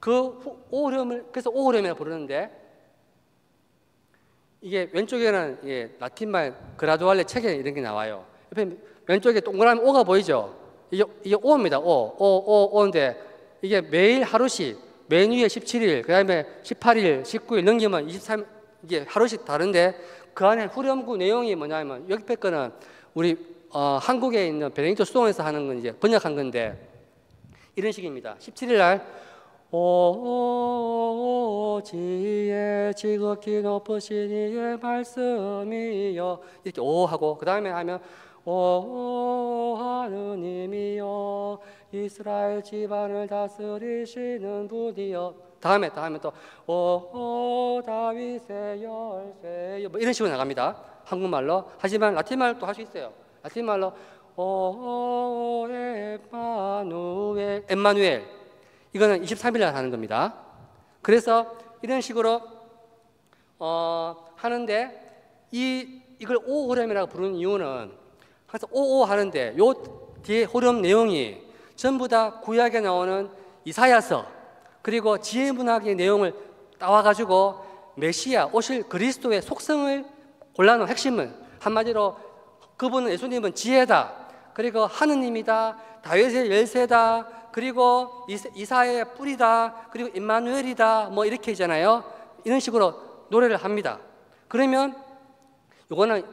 그 오후렴을, 그래서 오후렴이라고 부르는데, 이게 왼쪽에는 예, 라틴말 그라두알레 책에 이런 게 나와요. 옆에 왼쪽에 동그라미 오가 보이죠? 이게 오입니다. 오인데 이게 매일 하루씩, 맨 위에 17일, 그 다음에 18일, 19일 넘기면 23일, 이게 하루씩 다른데 그 안에 후렴구 내용이 뭐냐면, 옆에 거는 우리 한국에 있는 베네딕토 수도원에서 하는 건 이제 번역한 건데 이런 식입니다. 17일 날 오지에 지극히 높으신 이의 말씀이여, 이렇게 오 하고, 그 다음에 하면 오 하느님이여 이스라엘 집안을 다스리시는 분이여, 다음에 또 오 다윗의 열쇠여, 뭐 이런 식으로 나갑니다. 한국말로. 하지만 라틴말도 할 수 있어요. 라틴말로 오 엠마누엘, 이거는 23일 날 하는 겁니다. 그래서 이런 식으로 하는데, 이걸 오후렴이라고 부르는 이유는, 그래서 오오 하는데 뒤에 흐름 내용이 전부 다 구약에 나오는 이사야서 그리고 지혜문학의 내용을 따와가지고 메시아 오실 그리스도의 속성을 골라놓은 핵심은 한마디로 그분은 예수님은 지혜다, 그리고 하느님이다, 다윗의 열쇠다, 그리고 이사야의 뿌리다, 그리고 임마누엘이다, 뭐 이렇게 있잖아요. 이런 식으로 노래를 합니다. 그러면 이거는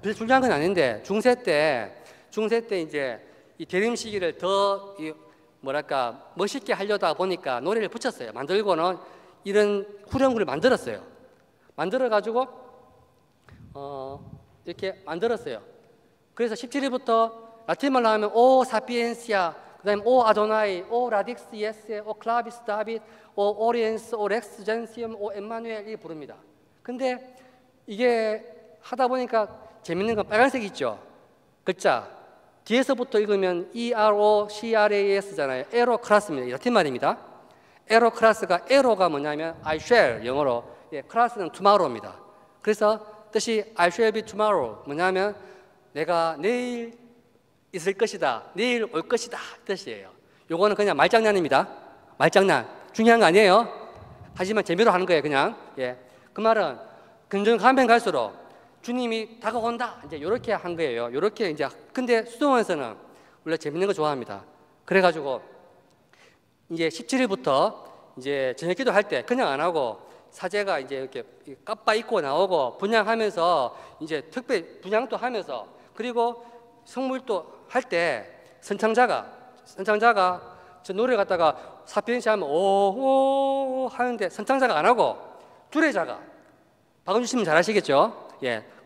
별 중요한 건 아닌데 중세 때 이제 이 대림 시기를 더 뭐랄까 멋있게 하려다 보니까 노래를 붙였어요. 만들고는 이런 후렴구를 만들었어요. 만들어 가지고 이렇게 만들었어요. 그래서 17일부터 라틴말로 하면 오 사피엔시아, 그다음에 오 아도나이, 오 라딕스 예세, 오 클라비스 다빗, 오 오리엔스, 오 렉스 젠시엄, 오 엠마누엘 이 부릅니다. 근데 이게 하다 보니까 재밌는 건 빨간색이 있죠. 글자 뒤에서부터 읽으면 EROCRAS잖아요. 에로크라스입니다. 라틴 말입니다. 에로크라스가 에로가 뭐냐면 I shall 영어로, 클라스는 tomorrow입니다. 그래서 뜻이 I shall be tomorrow 뭐냐면 내가 내일 있을 것이다, 내일 올 것이다 뜻이에요. 요거는 그냥 말장난입니다. 말장난 중요한 거 아니에요. 하지만 재미로 하는 거예요. 그냥 그 말은 근정 가면 갈수록 주님이 다가온다 이제 이렇게 한 거예요. 이렇게 이제. 근데 수동원에서는 원래 재밌는 거 좋아합니다. 그래가지고 이제 17일부터 이제 저녁기도 할 때 그냥 안 하고 사제가 이제 이렇게 까빠 입고 나오고 분양하면서 이제 특별 분양도 하면서 그리고 성물도 할 때 선창자가 저 노래 갖다가 사피엔시 하면 오오 하는데 선창자가 안 하고 주례자가 박은주 씨는 잘 아시겠죠?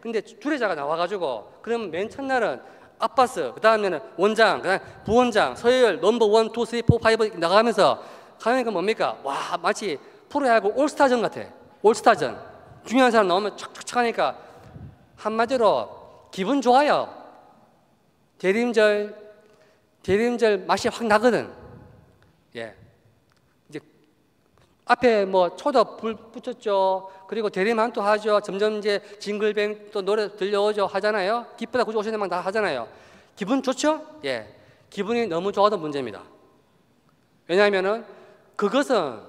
근데 주례자가 나와가지고 그러면 맨 첫날은 아빠스, 그 다음에는 원장, 그 다음에 부원장, 서열 넘버 1, 2, 3, 4, 5 나가면서 가면 그 뭡니까? 와 마치 프로야구 올스타전 같아. 올스타전 중요한 사람 나오면 척척척 하니까 한마디로 기분 좋아요. 대림절 맛이 확 나거든. 이제 앞에 뭐 초도 불 붙였죠. 그리고 대림한도 하죠. 점점 이제 징글뱅 또 노래 들려오죠. 하잖아요. 기쁘다 95년만 다 하잖아요. 기분 좋죠? 기분이 너무 좋아도 문제입니다. 왜냐하면은 그것은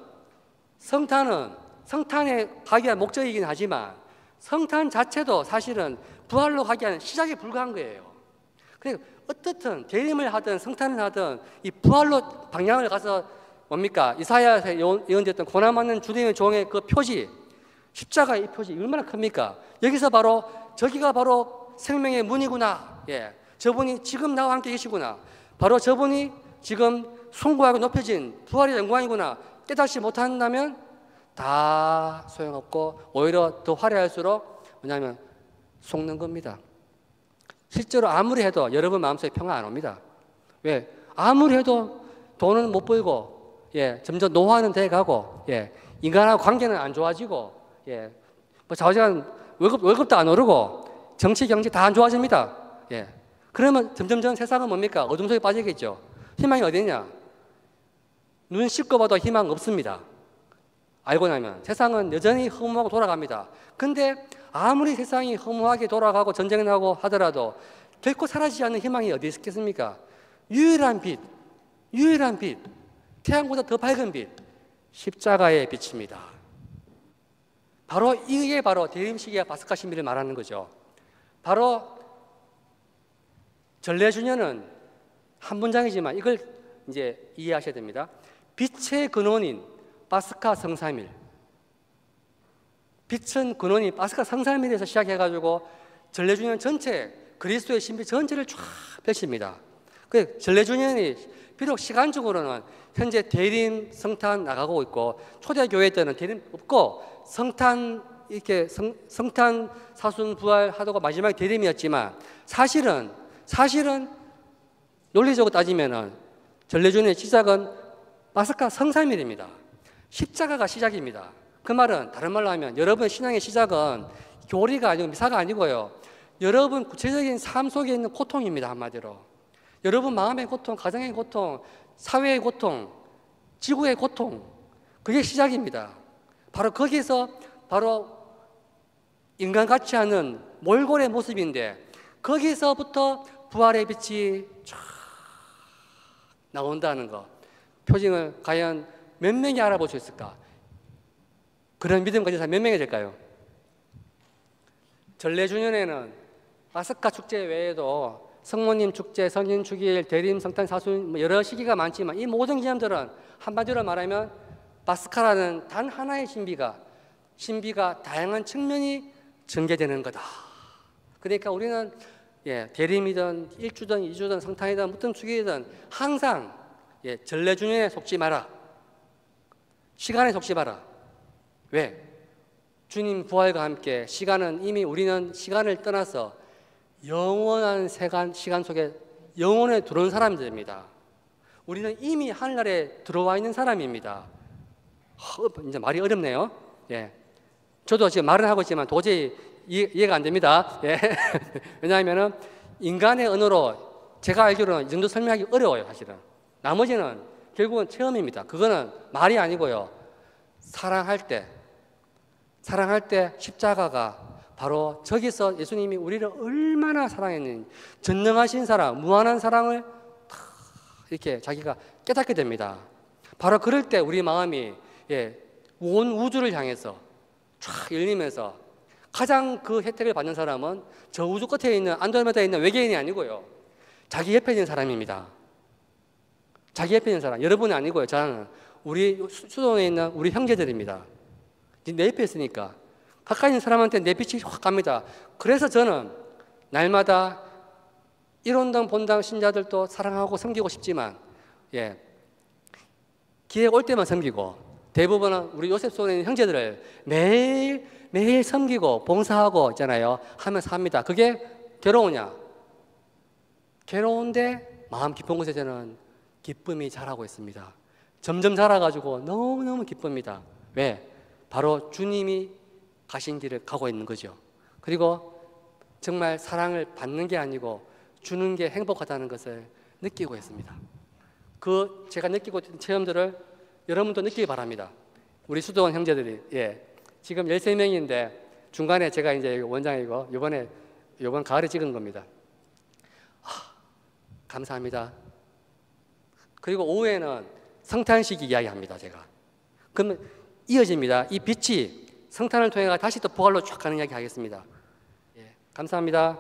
성탄에 가기 위한 목적이긴 하지만 성탄 자체도 사실은 부활로 가기 위한 시작에 불과한 거예요. 그러니까 어떻든 대림을 하든 성탄을 하든 이 부활로 방향을 가서 뭡니까? 이사야에서 예언됐던 고난받는 주님의 종의 그 표지, 십자가의 이 표지 얼마나 큽니까? 여기서 바로 저기가 바로 생명의 문이구나. 저분이 지금 나와 함께 계시구나. 바로 저분이 지금 숭고하고 높여진 부활의 영광이구나. 깨닫지 못한다면 다 소용없고 오히려 더 화려할수록 뭐냐면 속는 겁니다. 실제로 아무리 해도 여러분 마음속에 평화 안 옵니다. 왜? 아무리 해도 돈은 못 벌고 점점 노화는 돼가고 인간하고 관계는 안 좋아지고 뭐 좌우지간 월급도 안 오르고 정치 경제 다 안 좋아집니다. 그러면 점점점 세상은 뭡니까? 어둠 속에 빠지겠죠. 희망이 어디냐? 눈 씻고 봐도 희망 없습니다. 알고 나면 세상은 여전히 허무하고 돌아갑니다. 근데 아무리 세상이 허무하게 돌아가고 전쟁이 나고 하더라도 결코 사라지지 않는 희망이 어디 있겠습니까? 유일한 빛, 태양보다 더 밝은 빛, 십자가의 빛입니다. 바로 이게 바로 대림시기와 파스카 신비를 말하는 거죠. 바로 전래주년은 한 문장이지만 이걸 이제 이해하셔야 됩니다. 빛의 근원인 파스카 성삼일, 빛은 근원이 파스카 성삼일에서 시작해가지고 전래주년 전체 그리스도의 신비 전체를 쫙 펼칩니다. 그 전래주년이 비록 시간적으로는 현재 대림 성탄 나가고 있고 초대교회 때는 대림 없고 성탄 이렇게 성탄 사순 부활 하다가 마지막에 대림이었지만 사실은 논리적으로 따지면은 전래주년의 시작은 파스카 성삼일입니다. 십자가가 시작입니다. 그 말은 다른 말로 하면 여러분의 신앙의 시작은 교리가 아니고 미사가 아니고요. 여러분 구체적인 삶 속에 있는 고통입니다. 한마디로. 여러분 마음의 고통, 가정의 고통, 사회의 고통, 지구의 고통, 그게 시작입니다. 바로 거기서 바로 인간 같지 않은 몰골의 모습인데 거기서부터 부활의 빛이 쫙 나온다는 거, 표징을 과연 몇 명이 알아볼 수 있을까? 그런 믿음 가진 사람 몇 명이 될까요? 전래주년에는 파스카 축제 외에도 성모님 축제, 성인 축일, 대림, 성탄, 사순 여러 시기가 많지만 이 모든 기념들은 한마디로 말하면 파스카라는 단 하나의 신비가 다양한 측면이 전개되는 거다. 그러니까 우리는 대림이든 일주든 이주든 성탄이든 무슨 축일이든 항상 전래주년에 속지 마라. 시간에 속지 마라. 왜? 주님 부활과 함께 시간은 이미 우리는 시간을 떠나서 영원한 시간 속에 영원에 들어온 사람들입니다. 우리는 이미 하늘나라에 들어와 있는 사람입니다. 이제 말이 어렵네요. 저도 지금 말은 하고 있지만 도저히 이해가 안 됩니다. 왜냐하면 인간의 언어로 제가 알기로는 이 정도 설명하기 어려워요, 사실은. 나머지는 결국은 체험입니다. 그거는 말이 아니고요. 사랑할 때 십자가가 바로 저기서 예수님이 우리를 얼마나 사랑했는지, 전능하신 사랑, 무한한 사랑을 이렇게 자기가 깨닫게 됩니다. 바로 그럴 때 우리 마음이 온 우주를 향해서 쫙 열리면서 가장 그 혜택을 받는 사람은 저 우주 끝에 있는 안드로메다에 있는 외계인이 아니고요. 자기 옆에 있는 사람입니다. 자기 옆에 있는 사람, 여러분이 아니고요. 저는 우리 수도원에 있는 우리 형제들입니다. 내 옆에 있으니까 가까이 있는 사람한테 내 빛이 확 갑니다. 그래서 저는 날마다 1원당 본당 신자들도 사랑하고 섬기고 싶지만 기회가 올 때만 섬기고 대부분은 우리 요셉 수도원에 있는 형제들을 매일 섬기고 봉사하고 있잖아요. 하면서 합니다. 그게 괴로우냐? 괴로운데 마음 깊은 곳에 저는 기쁨이 자라고 있습니다. 점점 자라가지고 너무너무 기쁩니다. 왜? 바로 주님이 가신 길을 가고 있는 거죠. 그리고 정말 사랑을 받는 게 아니고 주는 게 행복하다는 것을 느끼고 있습니다. 그 제가 느끼고 있는 체험들을 여러분도 느끼기 바랍니다. 우리 수도원 형제들이 지금 13명인데 중간에 제가 이제 원장이고 이번 가을에 찍은 겁니다. 감사합니다. 그리고 오후에는 성탄식 이야기합니다. 제가 그러면 이어집니다. 이 빛이 성탄을 통해 다시 또 부활로 쫙 가는 이야기 하겠습니다. 감사합니다.